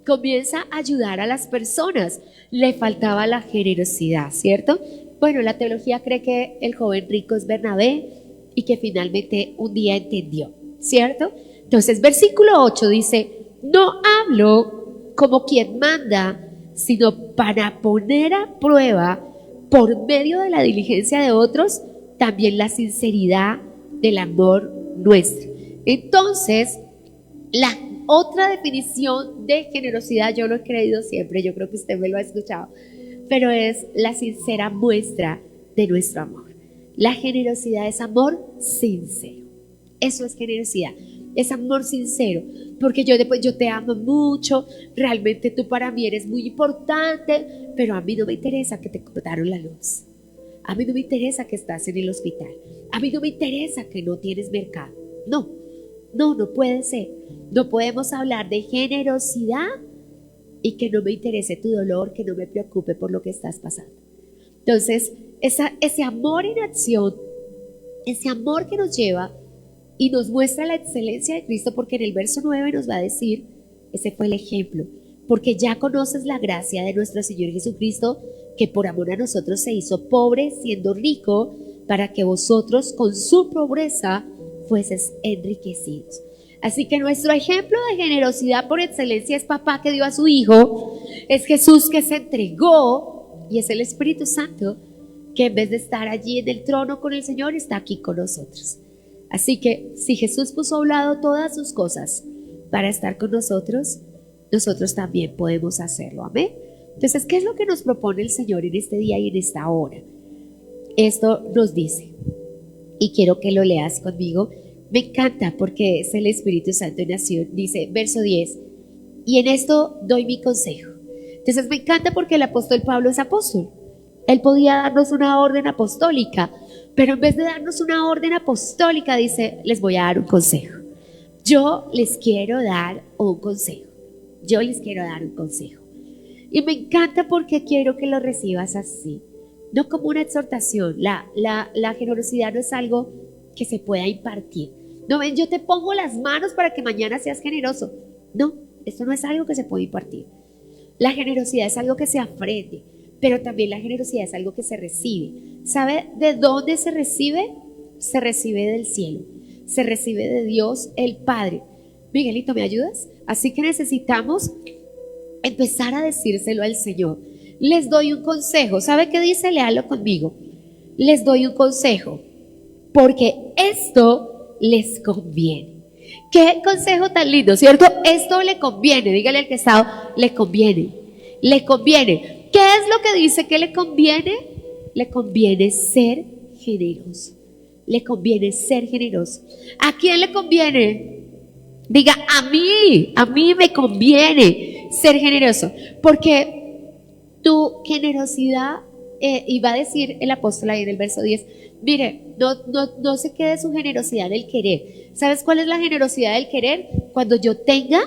Speaker 2: Comienza a ayudar a las personas. Le faltaba la generosidad, ¿cierto? Bueno, la teología cree que el joven rico es Bernabé y que finalmente un día entendió, ¿cierto? Entonces, versículo 8 dice, no hablo como quien manda, sino para poner a prueba, por medio de la diligencia de otros, también la sinceridad del amor nuestro. Entonces, la otra definición de generosidad, yo lo he creído siempre, yo creo que usted me lo ha escuchado, pero es la sincera muestra de nuestro amor. La generosidad es amor sincero. Eso es generosidad, es amor sincero, porque yo te amo mucho, realmente tú para mí eres muy importante, pero a mí no me interesa que te cortaron la luz, a mí no me interesa que estás en el hospital, a mí no me interesa que no tienes mercado. No puede ser. No podemos hablar de generosidad y que no me interese tu dolor, que no me preocupe por lo que estás pasando. Entonces, ese amor en acción, ese amor que nos lleva y nos muestra la excelencia de Cristo, porque en el verso 9 nos va a decir, ese fue el ejemplo, porque ya conoces la gracia de nuestro Señor Jesucristo, que por amor a nosotros se hizo pobre siendo rico, para que vosotros con su pobreza fueses enriquecidos. Así que nuestro ejemplo de generosidad por excelencia es papá que dio a su hijo, es Jesús que se entregó, y es el Espíritu Santo que en vez de estar allí en el trono con el Señor, está aquí con nosotros. Así que si Jesús puso a un lado todas sus cosas para estar con nosotros, nosotros también podemos hacerlo. Amén. Entonces, ¿qué es lo que nos propone el Señor en este día y en esta hora? Esto nos dice, y quiero que lo leas conmigo. Me encanta porque es el Espíritu Santo en acción. Dice, verso 10, y en esto doy mi consejo. Entonces me encanta porque el apóstol Pablo es apóstol. Él podía darnos una orden apostólica, pero en vez de darnos una orden apostólica, dice, les voy a dar un consejo. Yo les quiero dar un consejo. Yo les quiero dar un consejo. Y me encanta porque quiero que lo recibas así, no como una exhortación. La generosidad no es algo que se pueda impartir. No, ven, yo te pongo las manos para que mañana seas generoso. No, esto no es algo que se puede impartir. La generosidad es algo que se aprende, pero también la generosidad es algo que se recibe. ¿Sabe de dónde se recibe? Se recibe del cielo, se recibe de Dios el Padre. Miguelito, ¿me ayudas? Así que necesitamos empezar a decírselo al Señor. Les doy un consejo. ¿Sabe qué dice? Léalo conmigo. Les doy un consejo, porque esto les conviene. Qué consejo tan lindo, ¿cierto? Esto le conviene. Dígale al que está, le conviene. Le conviene. ¿Qué es lo que dice que le conviene? Le conviene ser generoso. Le conviene ser generoso. ¿A quién le conviene? Diga, a mí me conviene ser generoso, porque tu generosidad, y va a decir el apóstol ahí en el verso 10, mire, no se quede su generosidad en el querer. ¿Sabes cuál es la generosidad del querer? Cuando yo tenga,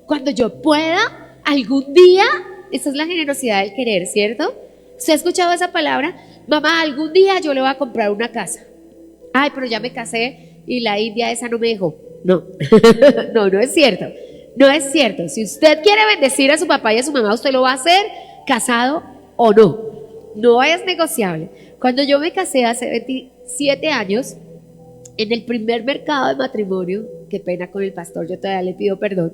Speaker 2: cuando yo pueda, algún día. Esa es la generosidad del querer, ¿cierto? ¿Usted ha escuchado esa palabra? Mamá, algún día yo le voy a comprar una casa. Ay, pero ya me casé y la india esa no me dejó. No, no es cierto. No es cierto. Si usted quiere bendecir a su papá y a su mamá, usted lo va a hacer casado o no. No es negociable. Cuando yo me casé hace 27 años, en el primer mercado de matrimonio, qué pena con el pastor, yo todavía le pido perdón,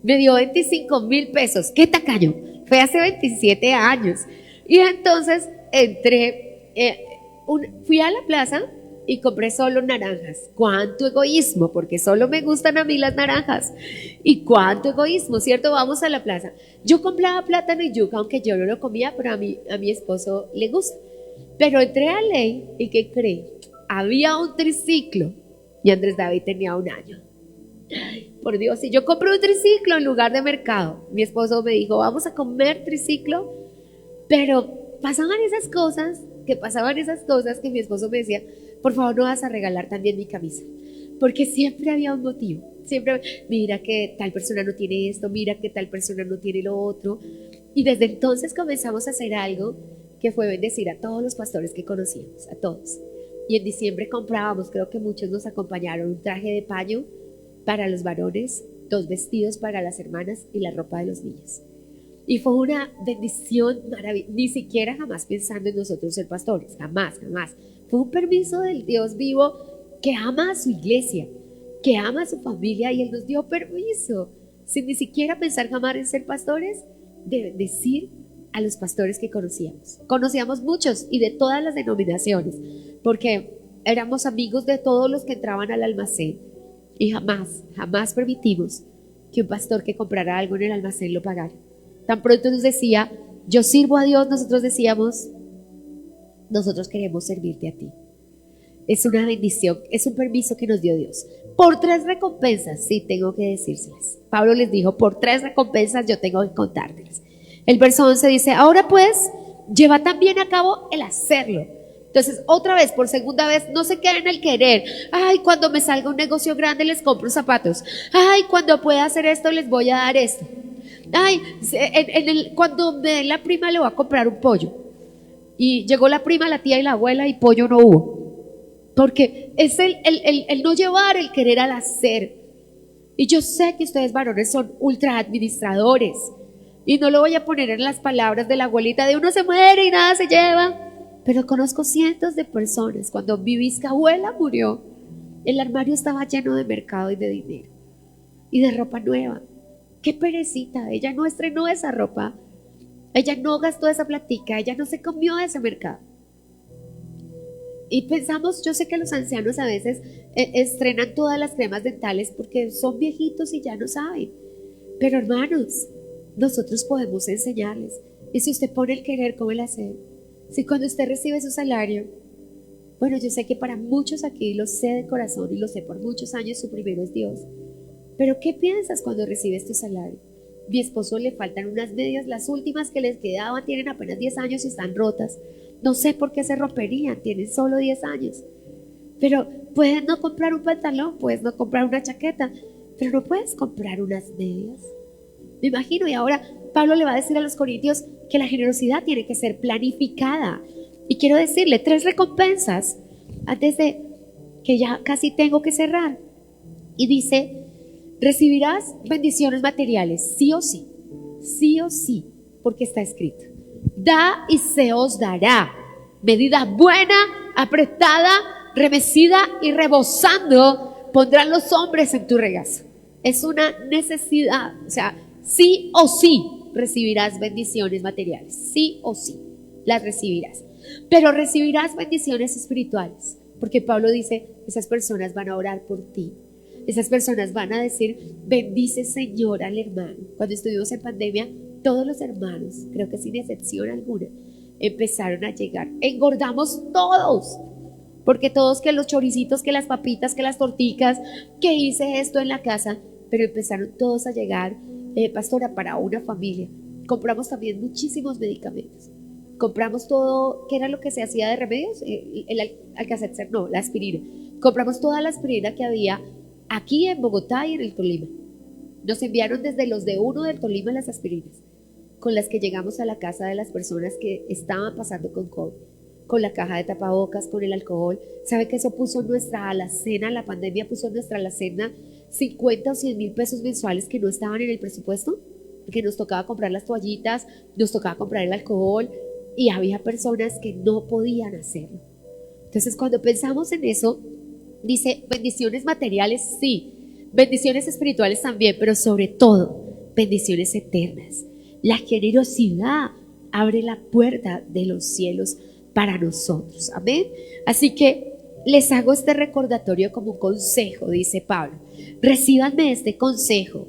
Speaker 2: me dio 25,000 pesos. ¡Qué tacaño! Fue hace 27 años. Y entonces entré, fui a la plaza y compré solo naranjas. ¡Cuánto egoísmo! Porque solo me gustan a mí las naranjas. Y cuánto egoísmo, ¿cierto? Vamos a la plaza. Yo compraba plátano y yuca, aunque yo no lo comía, pero a mi esposo le gusta. Pero entré a Ley y ¿qué cree? Había un triciclo y Andrés David tenía 1 año. Por Dios, si yo compré un triciclo en lugar de mercado, mi esposo me dijo, vamos a comer triciclo, pero pasaban esas cosas que mi esposo me decía, por favor no vas a regalar también mi camisa, porque siempre había un motivo, siempre, mira que tal persona no tiene esto, mira que tal persona no tiene lo otro, y desde entonces comenzamos a hacer algo que fue bendecir a todos los pastores que conocíamos, a todos, y en diciembre comprábamos, creo que muchos nos acompañaron, un traje de paño para los varones, 2 vestidos para las hermanas y la ropa de los niños. Y fue una bendición maravillosa, ni siquiera jamás pensando en nosotros ser pastores, jamás. Fue un permiso del Dios vivo que ama a su iglesia, que ama a su familia y Él nos dio permiso sin ni siquiera pensar jamás en ser pastores, de decir a los pastores que conocíamos. Conocíamos muchos y de todas las denominaciones, porque éramos amigos de todos los que entraban al almacén y jamás permitimos que un pastor que comprara algo en el almacén lo pagara. Tan pronto nos decía, yo sirvo a Dios, nosotros decíamos, nosotros queremos servirte a ti. Es una bendición, es un permiso que nos dio Dios. Por 3 recompensas, sí tengo que decírselas. Pablo les dijo, por 3 recompensas yo tengo que contártelas. El verso 11 dice, ahora pues, lleva también a cabo el hacerlo. Entonces, otra vez, por segunda vez, no se queden en el querer. Ay, cuando me salga un negocio grande les compro zapatos. Ay, cuando pueda hacer esto les voy a dar esto. Ay, cuando me den la prima le voy a comprar un pollo. Y llegó la prima, la tía y la abuela y pollo no hubo. Porque es el no llevar el querer al hacer. Y yo sé que ustedes varones son ultra administradores. Y no lo voy a poner en las palabras de la abuelita de uno se muere y nada se lleva. Pero conozco cientos de personas. Cuando mi bisabuela murió, el armario estaba lleno de mercado y de dinero. Y de ropa nueva. Qué perecita, ella no estrenó esa ropa. Ella no gastó esa platica, ella no se comió ese mercado. Y pensamos, yo sé que los ancianos a veces estrenan todas las cremas dentales porque son viejitos y ya no saben. Pero hermanos, nosotros podemos enseñarles. Y si usted pone el querer, ¿cómo el hacer? Si cuando usted recibe su salario, bueno, yo sé que para muchos aquí, lo sé de corazón y lo sé por muchos años, su primero es Dios. Pero ¿qué piensas cuando recibes tu salario? Mi esposo le faltan unas medias, las últimas que les quedaban, tienen apenas 10 años y están rotas. No sé por qué se romperían, tienen solo 10 años. Pero puedes no comprar un pantalón, puedes no comprar una chaqueta, pero no puedes comprar unas medias. Me imagino, y ahora Pablo le va a decir a los corintios que la generosidad tiene que ser planificada. Y quiero decirle 3 recompensas antes de que ya casi tengo que cerrar. Y dice, recibirás bendiciones materiales, sí o sí, porque está escrito. Da y se os dará, medida buena, apretada, remecida y rebosando, pondrán los hombres en tu regazo. Es una necesidad, o sea, sí o sí recibirás bendiciones materiales, sí o sí, las recibirás. Pero recibirás bendiciones espirituales, porque Pablo dice, esas personas van a orar por ti. Esas personas van a decir, bendice Señor al hermano. Cuando estuvimos en pandemia, todos los hermanos, creo que sin excepción alguna, empezaron a llegar. Engordamos todos, porque todos que los choricitos, que las papitas, que las torticas, que hice esto en la casa, pero empezaron todos a llegar, pastora, para una familia. Compramos también muchísimos medicamentos. Compramos todo, ¿qué era lo que se hacía de remedios? El Alka-Seltzer, no, la aspirina. Compramos toda la aspirina que había aquí en Bogotá y en el Tolima. Nos enviaron desde los de uno del Tolima las aspirinas, con las que llegamos a la casa de las personas que estaban pasando con COVID, con la caja de tapabocas, con el alcohol. ¿Sabe que eso puso nuestra alacena, la pandemia puso nuestra alacena 50 o 100 mil pesos mensuales que no estaban en el presupuesto? Porque nos tocaba comprar las toallitas, nos tocaba comprar el alcohol y había personas que no podían hacerlo. Entonces, cuando pensamos en eso, dice, bendiciones materiales, sí, bendiciones espirituales también, pero sobre todo, bendiciones eternas. La generosidad abre la puerta de los cielos para nosotros, amén. Así que les hago este recordatorio como un consejo, dice Pablo. Recíbanme este consejo.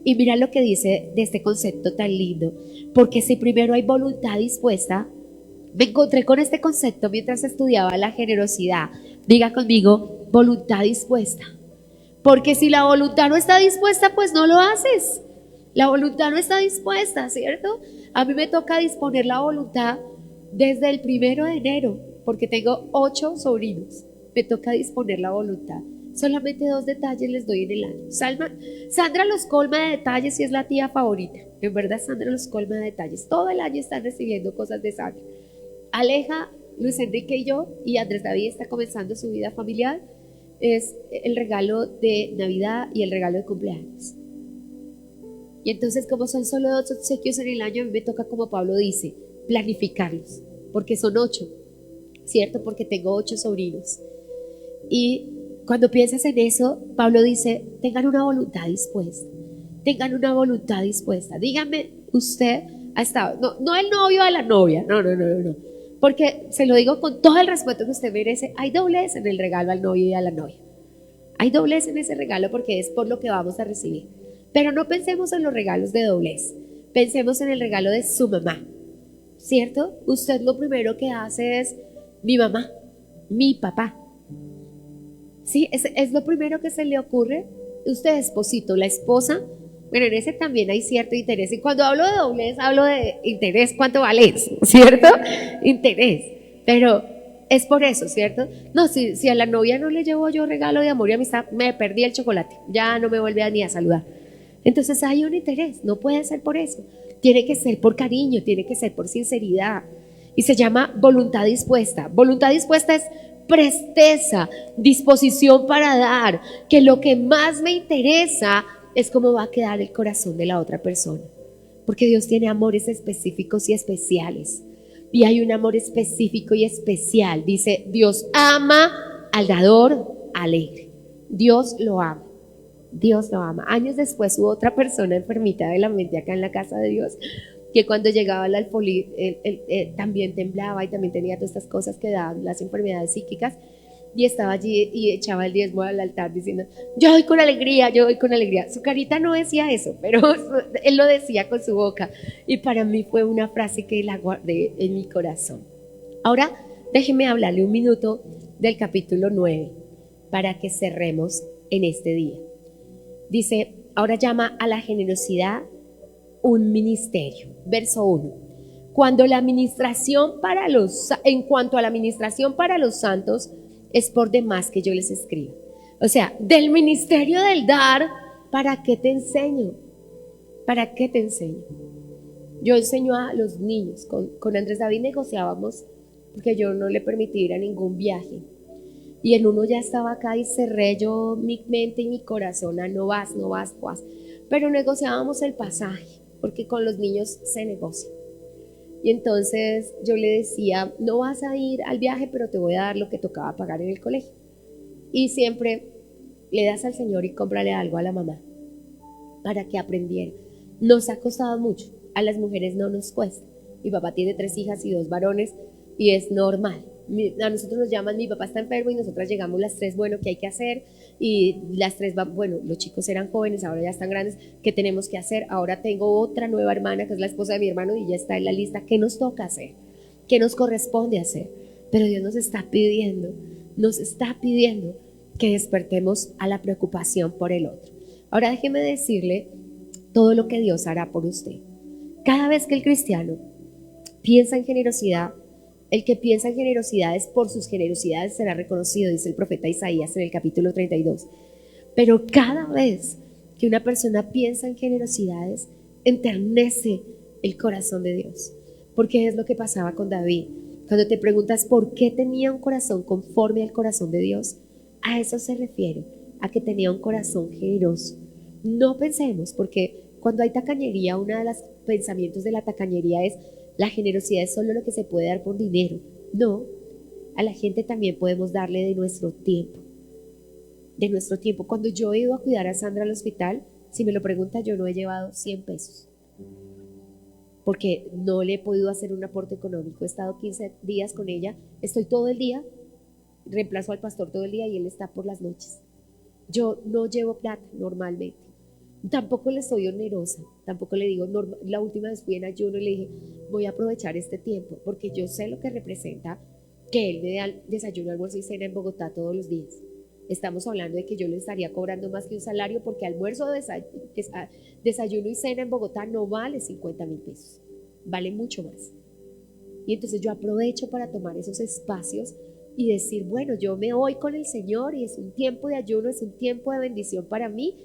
Speaker 2: Y mira lo que dice de este concepto tan lindo, porque si primero hay voluntad dispuesta, me encontré con este concepto mientras estudiaba la generosidad. Diga conmigo, voluntad dispuesta. Porque si la voluntad no está dispuesta, pues no lo haces. La voluntad no está dispuesta, ¿cierto? A mí me toca disponer la voluntad desde el 1 de enero, porque tengo 8 sobrinos. Me toca disponer la voluntad. Solamente 2 detalles les doy en el año. Sandra los colma de detalles y es la tía favorita. En verdad, Sandra los colma de detalles. Todo el año están recibiendo cosas de Sandra. Aleja, Luis Enrique y yo, y Andrés David está comenzando su vida familiar. Es el regalo de Navidad y el regalo de cumpleaños. Y entonces, como son solo 2 obsequios en el año, a mí me toca, como Pablo dice, planificarlos, porque son 8, ¿cierto? Porque tengo 8 sobrinos. Y cuando piensas en eso, Pablo dice, tengan una voluntad dispuesta. tengan una voluntad dispuesta. Dígame, usted ha estado, no el novio a la novia, no, porque se lo digo con todo el respeto que usted merece, hay doblez en el regalo al novio y a la novia. Hay doblez en ese regalo porque es por lo que vamos a recibir. Pero no pensemos en los regalos de doblez, pensemos en el regalo de su mamá, ¿cierto? Usted lo primero que hace es mi mamá, mi papá. Sí, es lo primero que se le ocurre. Usted, esposito, la esposa, bueno, en ese también hay cierto interés. Y cuando hablo de doblez, hablo de interés, ¿cuánto vale eso? ¿Cierto? Interés. Pero es por eso, ¿cierto? No, si a la novia no le llevo yo regalo de amor y amistad, me perdí el chocolate. Ya no me vuelve ni a saludar. Entonces hay un interés, no puede ser por eso. Tiene que ser por cariño, tiene que ser por sinceridad. Y se llama voluntad dispuesta. Voluntad dispuesta es presteza, disposición para dar, que lo que más me interesa es cómo va a quedar el corazón de la otra persona, porque Dios tiene amores específicos y especiales, y hay un amor específico y especial. Dice, Dios ama al dador alegre. Dios lo ama. Dios lo ama. Años después hubo otra persona enfermita de la mente acá en la casa de Dios, que cuando llegaba al alfolí, él también temblaba y también tenía todas estas cosas que dan las enfermedades psíquicas, y estaba allí y echaba el diezmo al altar diciendo, yo doy con alegría, yo doy con alegría. Su carita no decía eso, pero él lo decía con su boca, y para mí fue una frase que la guardé en mi corazón. Ahora déjeme hablarle un minuto del capítulo 9 para que cerremos en este día. Dice, ahora llama a la generosidad un ministerio. Verso 1. En cuanto a la administración para los santos, es por demás que yo les escribo. O sea, del ministerio del dar, ¿para qué te enseño? ¿Para qué te enseño? Yo enseño a los niños. Con Andrés David negociábamos porque yo no le permití ir a ningún viaje. Y en uno ya estaba acá y cerré yo mi mente y mi corazón a no vas. Pero negociábamos el pasaje, porque con los niños se negocia. Y entonces yo le decía, no vas a ir al viaje, pero te voy a dar lo que tocaba pagar en el colegio. Y siempre le das al Señor y cómprale algo a la mamá para que aprendiera. Nos ha costado mucho, a las mujeres no nos cuesta. Mi papá tiene 3 hijas y 2 varones y es normal. A nosotros nos llaman, mi papá está enfermo, y nosotras llegamos las 3, bueno, ¿qué hay que hacer? Y las 3 van, bueno, los chicos eran jóvenes, ahora ya están grandes, ¿qué tenemos que hacer? Ahora tengo otra nueva hermana que es la esposa de mi hermano y ya está en la lista. ¿Qué nos toca hacer? ¿Qué nos corresponde hacer? Pero Dios nos está pidiendo que despertemos a la preocupación por el otro. Ahora déjeme decirle todo lo que Dios hará por usted. Cada vez que el cristiano piensa en generosidad, el que piensa en generosidades, por sus generosidades será reconocido, dice el profeta Isaías en el capítulo 32. Pero cada vez que una persona piensa en generosidades, enternece el corazón de Dios. Porque es lo que pasaba con David. Cuando te preguntas por qué tenía un corazón conforme al corazón de Dios, a eso se refiere, a que tenía un corazón generoso. No pensemos, porque cuando hay tacañería, uno de los pensamientos de la tacañería es, la generosidad es solo lo que se puede dar por dinero. No, a la gente también podemos darle de nuestro tiempo. De nuestro tiempo. Cuando yo he ido a cuidar a Sandra al hospital, si me lo pregunta, yo no he llevado 100 pesos. Porque no le he podido hacer un aporte económico. He estado 15 días con ella. Estoy todo el día, reemplazo al pastor todo el día y él está por las noches. Yo no llevo plata normalmente. Tampoco le soy onerosa, tampoco le digo, la última vez fui en ayuno y le dije, voy a aprovechar este tiempo, porque yo sé lo que representa que él me dé desayuno, almuerzo y cena en Bogotá todos los días. Estamos hablando de que yo le estaría cobrando más que un salario, porque almuerzo, desayuno y cena en Bogotá no vale 50,000 pesos, vale mucho más. Y entonces yo aprovecho para tomar esos espacios y decir, bueno, yo me voy con el Señor y es un tiempo de ayuno, es un tiempo de bendición para mí,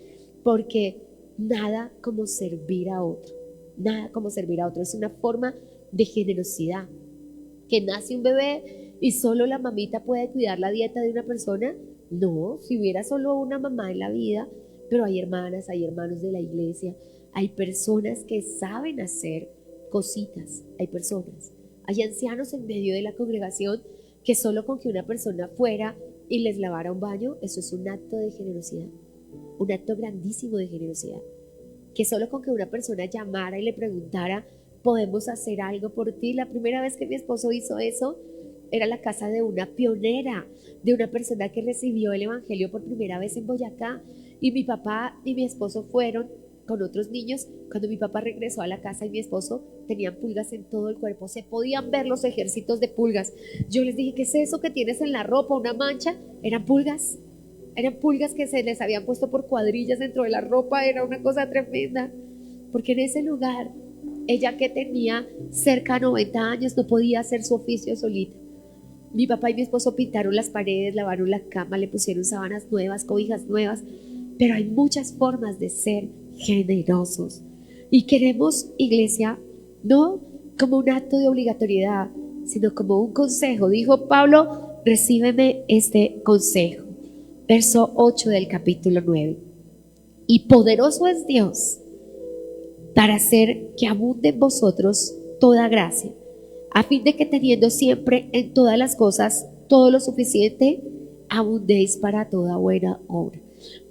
Speaker 2: porque nada como servir a otro, es una forma de generosidad. Que nace un bebé y solo la mamita puede cuidar la dieta de una persona. No, si hubiera solo una mamá en la vida, pero hay hermanas, hay hermanos de la iglesia, hay personas que saben hacer cositas, hay ancianos en medio de la congregación que solo con que una persona fuera y les lavara un baño, eso es un acto de generosidad. Un acto grandísimo de generosidad. que solo con que una persona llamara y le preguntara, ¿podemos hacer algo por ti? La primera vez que mi esposo hizo eso era la casa de una pionera, de una persona que recibió el evangelio por primera vez en Boyacá. Y mi papá y mi esposo fueron con otros niños. Cuando mi papá regresó a la casa y mi esposo tenían pulgas en todo el cuerpo, se podían ver los ejércitos de pulgas. Yo les dije, ¿qué es eso que tienes en la ropa? ¿Una mancha? Eran pulgas que se les habían puesto por cuadrillas dentro de la ropa. Era una cosa tremenda, porque en ese lugar ella, que tenía cerca de 90 años, no podía hacer su oficio solita. Mi papá y mi esposo pintaron las paredes, lavaron la cama, le pusieron sábanas nuevas, cobijas nuevas. Pero hay muchas formas de ser generosos. Y queremos, iglesia, no como un acto de obligatoriedad, sino como un consejo. Dijo Pablo, recíbeme este consejo. Verso 8 del capítulo 9. Y poderoso es Dios para hacer que abunde en vosotros toda gracia, a fin de que teniendo siempre en todas las cosas todo lo suficiente, abundéis para toda buena obra.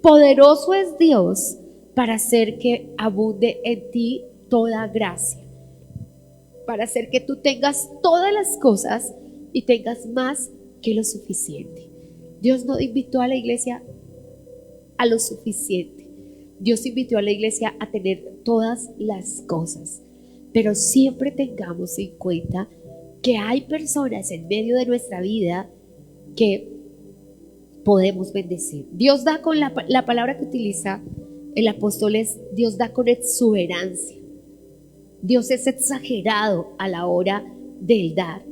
Speaker 2: Poderoso es Dios para hacer que abunde en ti toda gracia, para hacer que tú tengas todas las cosas y tengas más que lo suficiente. Dios no invitó a la iglesia a lo suficiente. Dios invitó a la iglesia a tener todas las cosas. Pero siempre tengamos en cuenta que hay personas en medio de nuestra vida que podemos bendecir. Dios da con la palabra que utiliza el apóstol es Dios da con exuberancia. Dios es exagerado a la hora del dar.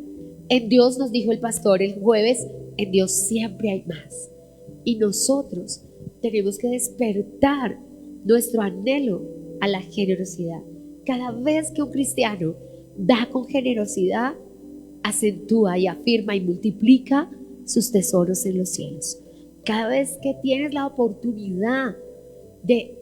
Speaker 2: En Dios, nos dijo el pastor el jueves, en Dios siempre hay más. Y nosotros tenemos que despertar nuestro anhelo a la generosidad. Cada vez que un cristiano da con generosidad, acentúa y afirma y multiplica sus tesoros en los cielos. Cada vez que tienes la oportunidad de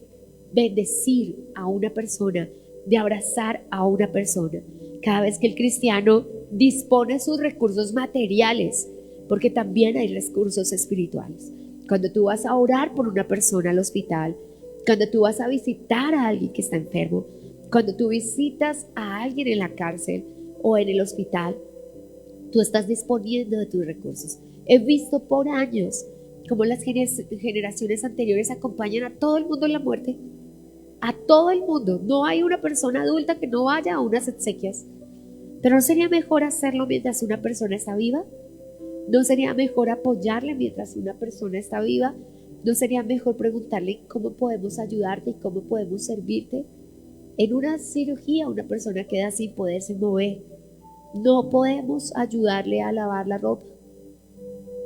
Speaker 2: bendecir a una persona, de abrazar a una persona, cada vez que el cristiano dispone sus recursos materiales, porque también hay recursos espirituales. Cuando tú vas a orar por una persona al hospital, cuando tú vas a visitar a alguien que está enfermo, cuando tú visitas a alguien en la cárcel o en el hospital, tú estás disponiendo de tus recursos. He visto por años cómo las generaciones anteriores acompañan a todo el mundo en la muerte. A todo el mundo. No hay una persona adulta que no vaya a unas exequias. Pero ¿no sería mejor hacerlo mientras una persona está viva? ¿No sería mejor apoyarle mientras una persona está viva? ¿No sería mejor preguntarle cómo podemos ayudarte y cómo podemos servirte? En una cirugía una persona queda sin poderse mover. No podemos ayudarle a lavar la ropa.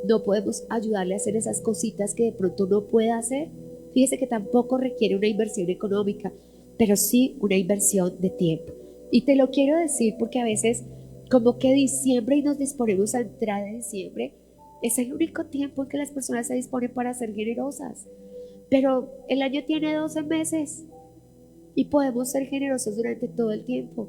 Speaker 2: No podemos ayudarle a hacer esas cositas que de pronto no puede hacer. Fíjese que tampoco requiere una inversión económica, pero sí una inversión de tiempo. Y te lo quiero decir porque a veces como que diciembre y nos disponemos a entrar en diciembre, es el único tiempo en que las personas se disponen para ser generosas. Pero el año tiene 12 meses y podemos ser generosos durante todo el tiempo.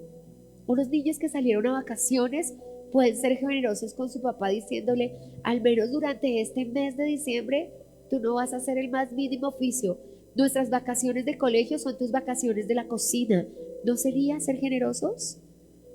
Speaker 2: Unos niños que salieron a vacaciones pueden ser generosos con su papá diciéndole, al menos durante este mes de diciembre, tú no vas a hacer el más mínimo oficio. Nuestras vacaciones de colegio son tus vacaciones de la cocina. ¿No sería ser generosos?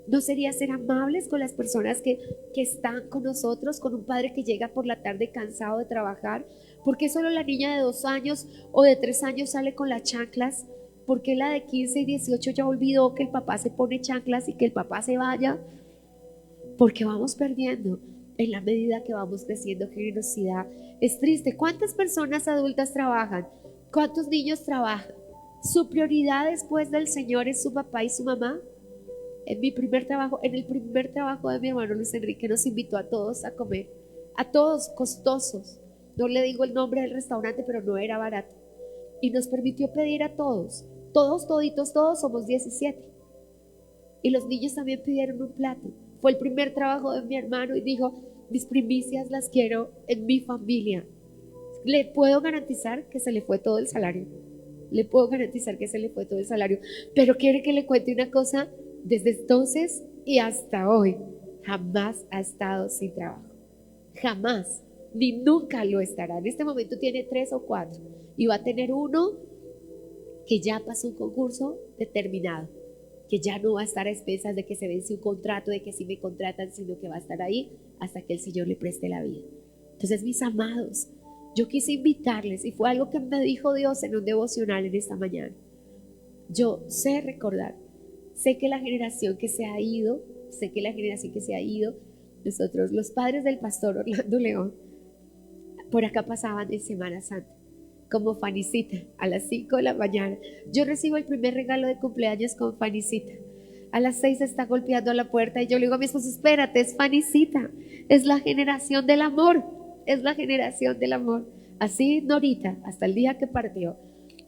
Speaker 2: ¿No sería ser amables con las personas que están con nosotros, con un padre que llega por la tarde cansado de trabajar? ¿Por qué solo la niña de 2 años o de 3 años sale con las chanclas? ¿Por qué la de 15 y 18 ya olvidó que el papá se pone chanclas y que el papá se vaya? Porque vamos perdiendo en la medida que vamos creciendo generosidad. Es triste. ¿Cuántas personas adultas trabajan? ¿Cuántos niños trabajan? ¿Su prioridad después del Señor es su papá y su mamá? En el primer trabajo de mi hermano Luis Enrique, nos invitó a todos a comer, a todos costosos. No le digo el nombre del restaurante, pero no era barato. Y nos permitió pedir a todos, toditos, todos somos 17. Y los niños también pidieron un plato. Fue el primer trabajo de mi hermano y dijo, mis primicias las quiero en mi familia. Le puedo garantizar que se le fue todo el salario. Pero quiere que le cuente una cosa. Desde entonces y hasta hoy, jamás ha estado sin trabajo. Jamás, ni nunca lo estará. En este momento tiene 3 o 4 y va a tener uno que ya pasó un concurso determinado, que ya no va a estar a expensas de que se vence un contrato, de que si me contratan, sino que va a estar ahí hasta que el Señor le preste la vida. Entonces, mis amados, yo quise invitarles, y fue algo que me dijo Dios en un devocional en esta mañana. Yo sé recordar, sé que la generación que se ha ido, nosotros, los padres del pastor Orlando León, por acá pasaban en Semana Santa, como Fanicita, a las 5 de la mañana. Yo recibo el primer regalo de cumpleaños con Fanicita. A las 6 está golpeando a la puerta y yo le digo a mi esposo, espérate, es Fanicita, es la generación del amor, es la generación del amor. Así Norita, hasta el día que partió.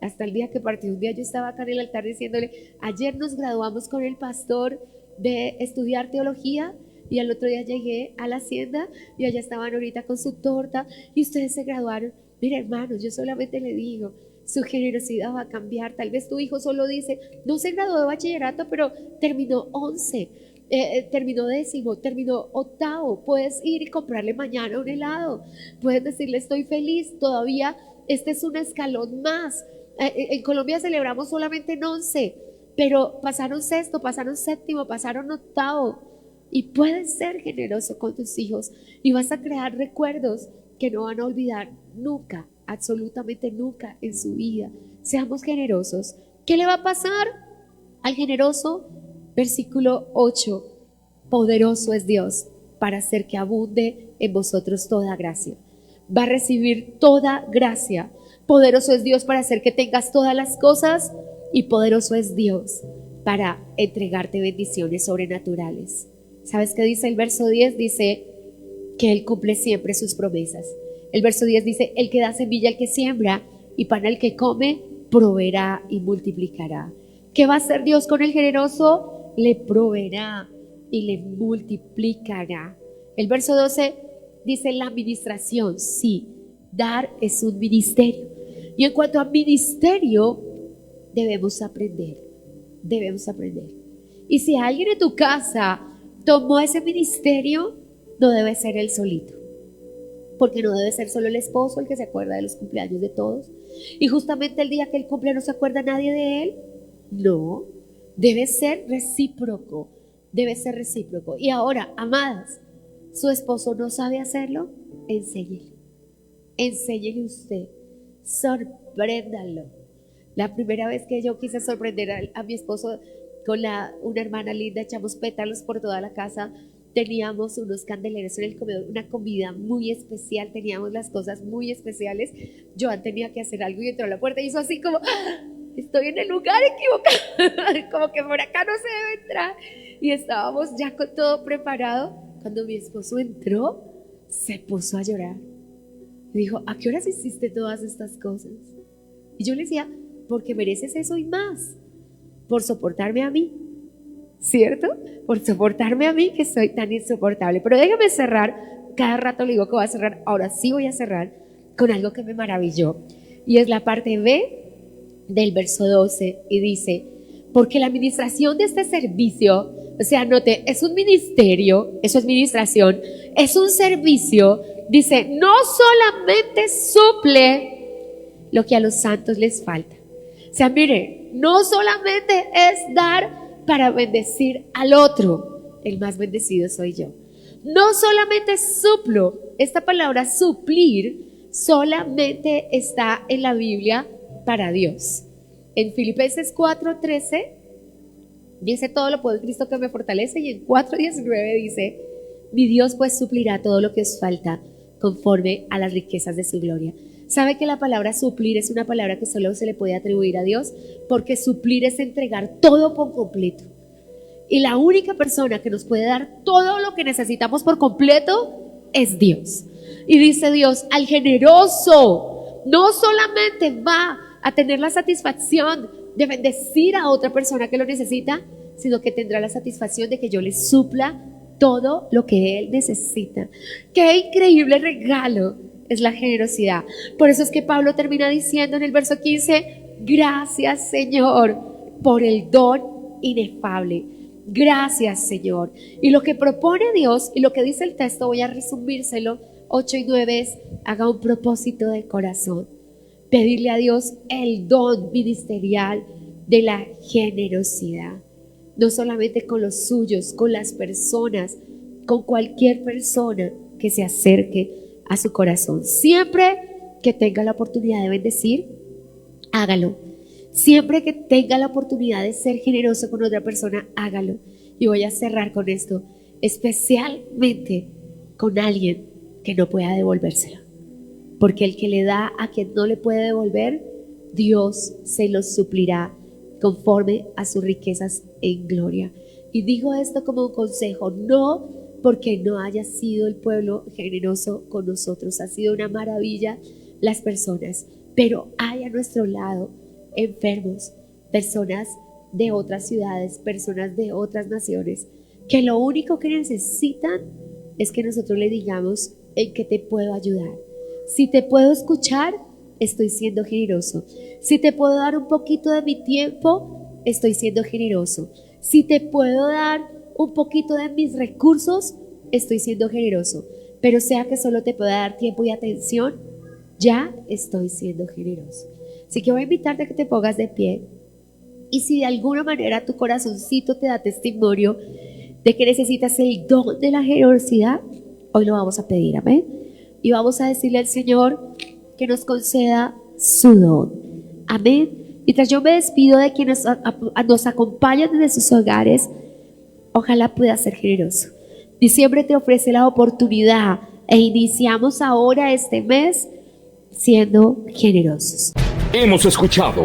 Speaker 2: Un día yo estaba acá en el altar diciéndole, ayer nos graduamos con el pastor de estudiar teología, y al otro día llegué a la hacienda y allá estaban ahorita con su torta y ustedes se graduaron. Mira, hermanos, yo solamente le digo, su generosidad va a cambiar. Tal vez tu hijo solo dice, no se graduó de bachillerato, pero terminó 11, terminó 10º, terminó 8º. Puedes ir y comprarle mañana un helado. Puedes decirle, estoy feliz, todavía este es un escalón más. En Colombia celebramos solamente en 11, pero pasaron 6º, pasaron 7º, pasaron 8º. Y puedes ser generoso con tus hijos y vas a crear recuerdos que no van a olvidar nunca, absolutamente nunca en su vida. Seamos generosos. ¿Qué le va a pasar al generoso? Versículo 8. Poderoso es Dios para hacer que abunde en vosotros toda gracia. Va a recibir toda gracia. Poderoso es Dios para hacer que tengas todas las cosas, y poderoso es Dios para entregarte bendiciones sobrenaturales. ¿Sabes qué dice el verso 10? Dice que Él cumple siempre sus promesas. El verso 10 dice, el que da semilla al que siembra y pan al que come, proveerá y multiplicará. ¿Qué va a hacer Dios con el generoso? Le proveerá y le multiplicará. El verso 12 dice la administración. Sí, dar es un ministerio. Y en cuanto a ministerio, debemos aprender. Y si alguien en tu casa tomó ese ministerio, no debe ser él solito, porque no debe ser solo el esposo el que se acuerda de los cumpleaños de todos, y justamente el día que él cumple no se acuerda nadie de él. No, debe ser recíproco. Y ahora, amadas, su esposo no sabe hacerlo, enséñele usted, sorpréndalo. La primera vez que yo quise sorprender a mi esposo con una hermana linda, echamos pétalos por toda la casa, teníamos unos candeleros en el comedor, una comida muy especial, teníamos las cosas muy especiales. Joan tenía que hacer algo y entró a la puerta y hizo así como, estoy en el lugar equivocado, como que por acá no se debe entrar. Y estábamos ya con todo preparado. Cuando mi esposo entró, se puso a llorar. Me dijo, ¿a qué horas hiciste todas estas cosas? Y yo le decía, porque mereces eso y más, por soportarme a mí, ¿cierto? Por soportarme a mí, que soy tan insoportable. Pero déjame cerrar, cada rato le digo que voy a cerrar, ahora sí voy a cerrar con algo que me maravilló, y es la parte B del verso 12, y dice, porque la administración de este servicio, o sea, note, es un ministerio, eso es administración, es un servicio, dice, no solamente suple lo que a los santos les falta. O sea, mire, no solamente es dar para bendecir al otro, el más bendecido soy yo. No solamente suplo, esta palabra suplir solamente está en la Biblia para Dios. En Filipenses 4:13 dice, todo lo puedo en Cristo que me fortalece, y en 4:19 dice, mi Dios pues suplirá todo lo que os falta conforme a las riquezas de su gloria. ¿Sabe que la palabra suplir es una palabra que solo se le puede atribuir a Dios? Porque suplir es entregar todo por completo. Y la única persona que nos puede dar todo lo que necesitamos por completo es Dios. Y dice Dios, al generoso no solamente va a tener la satisfacción de bendecir a otra persona que lo necesita, sino que tendrá la satisfacción de que yo le supla todo lo que él necesita. ¡Qué increíble regalo es la generosidad! Por eso es que Pablo termina diciendo en el verso 15, gracias Señor por el don inefable. Gracias Señor. Y lo que propone Dios y lo que dice el texto, voy a resumírselo, 8 y 9 es, haga un propósito de corazón. pedirle a Dios el don ministerial de la generosidad. No solamente con los suyos, con las personas, con cualquier persona que se acerque a su corazón. Siempre que tenga la oportunidad de bendecir, hágalo. Siempre que tenga la oportunidad de ser generoso con otra persona, hágalo. Y voy a cerrar con esto, especialmente con alguien que no pueda devolvérselo. Porque el que le da a quien no le puede devolver, Dios se lo suplirá conforme a sus riquezas en gloria. Y digo esto como un consejo, no porque no haya sido el pueblo generoso con nosotros, ha sido una maravilla las personas, pero hay a nuestro lado enfermos, personas de otras ciudades, personas de otras naciones, que lo único que necesitan es que nosotros le digamos: ¿en qué te puedo ayudar? Si te puedo escuchar, estoy siendo generoso. Si te puedo dar un poquito de mi tiempo, estoy siendo generoso. Si te puedo dar un poquito de mis recursos, estoy siendo generoso. Pero sea que solo te pueda dar tiempo y atención, ya estoy siendo generoso. Así que voy a invitarte a que te pongas de pie. Y si de alguna manera tu corazoncito te da testimonio de que necesitas el don de la generosidad, hoy lo vamos a pedir, amén. Y vamos a decirle al Señor que nos conceda su don, amén. Mientras yo me despido de quienes nos acompañan desde sus hogares, ojalá pueda ser generoso. Diciembre te ofrece la oportunidad e iniciamos ahora este mes siendo generosos.
Speaker 1: Hemos escuchado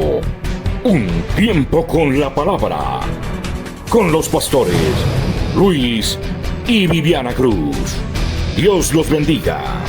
Speaker 1: Un Tiempo con la Palabra, con los pastores Luis y Viviana Cruz. Dios los bendiga.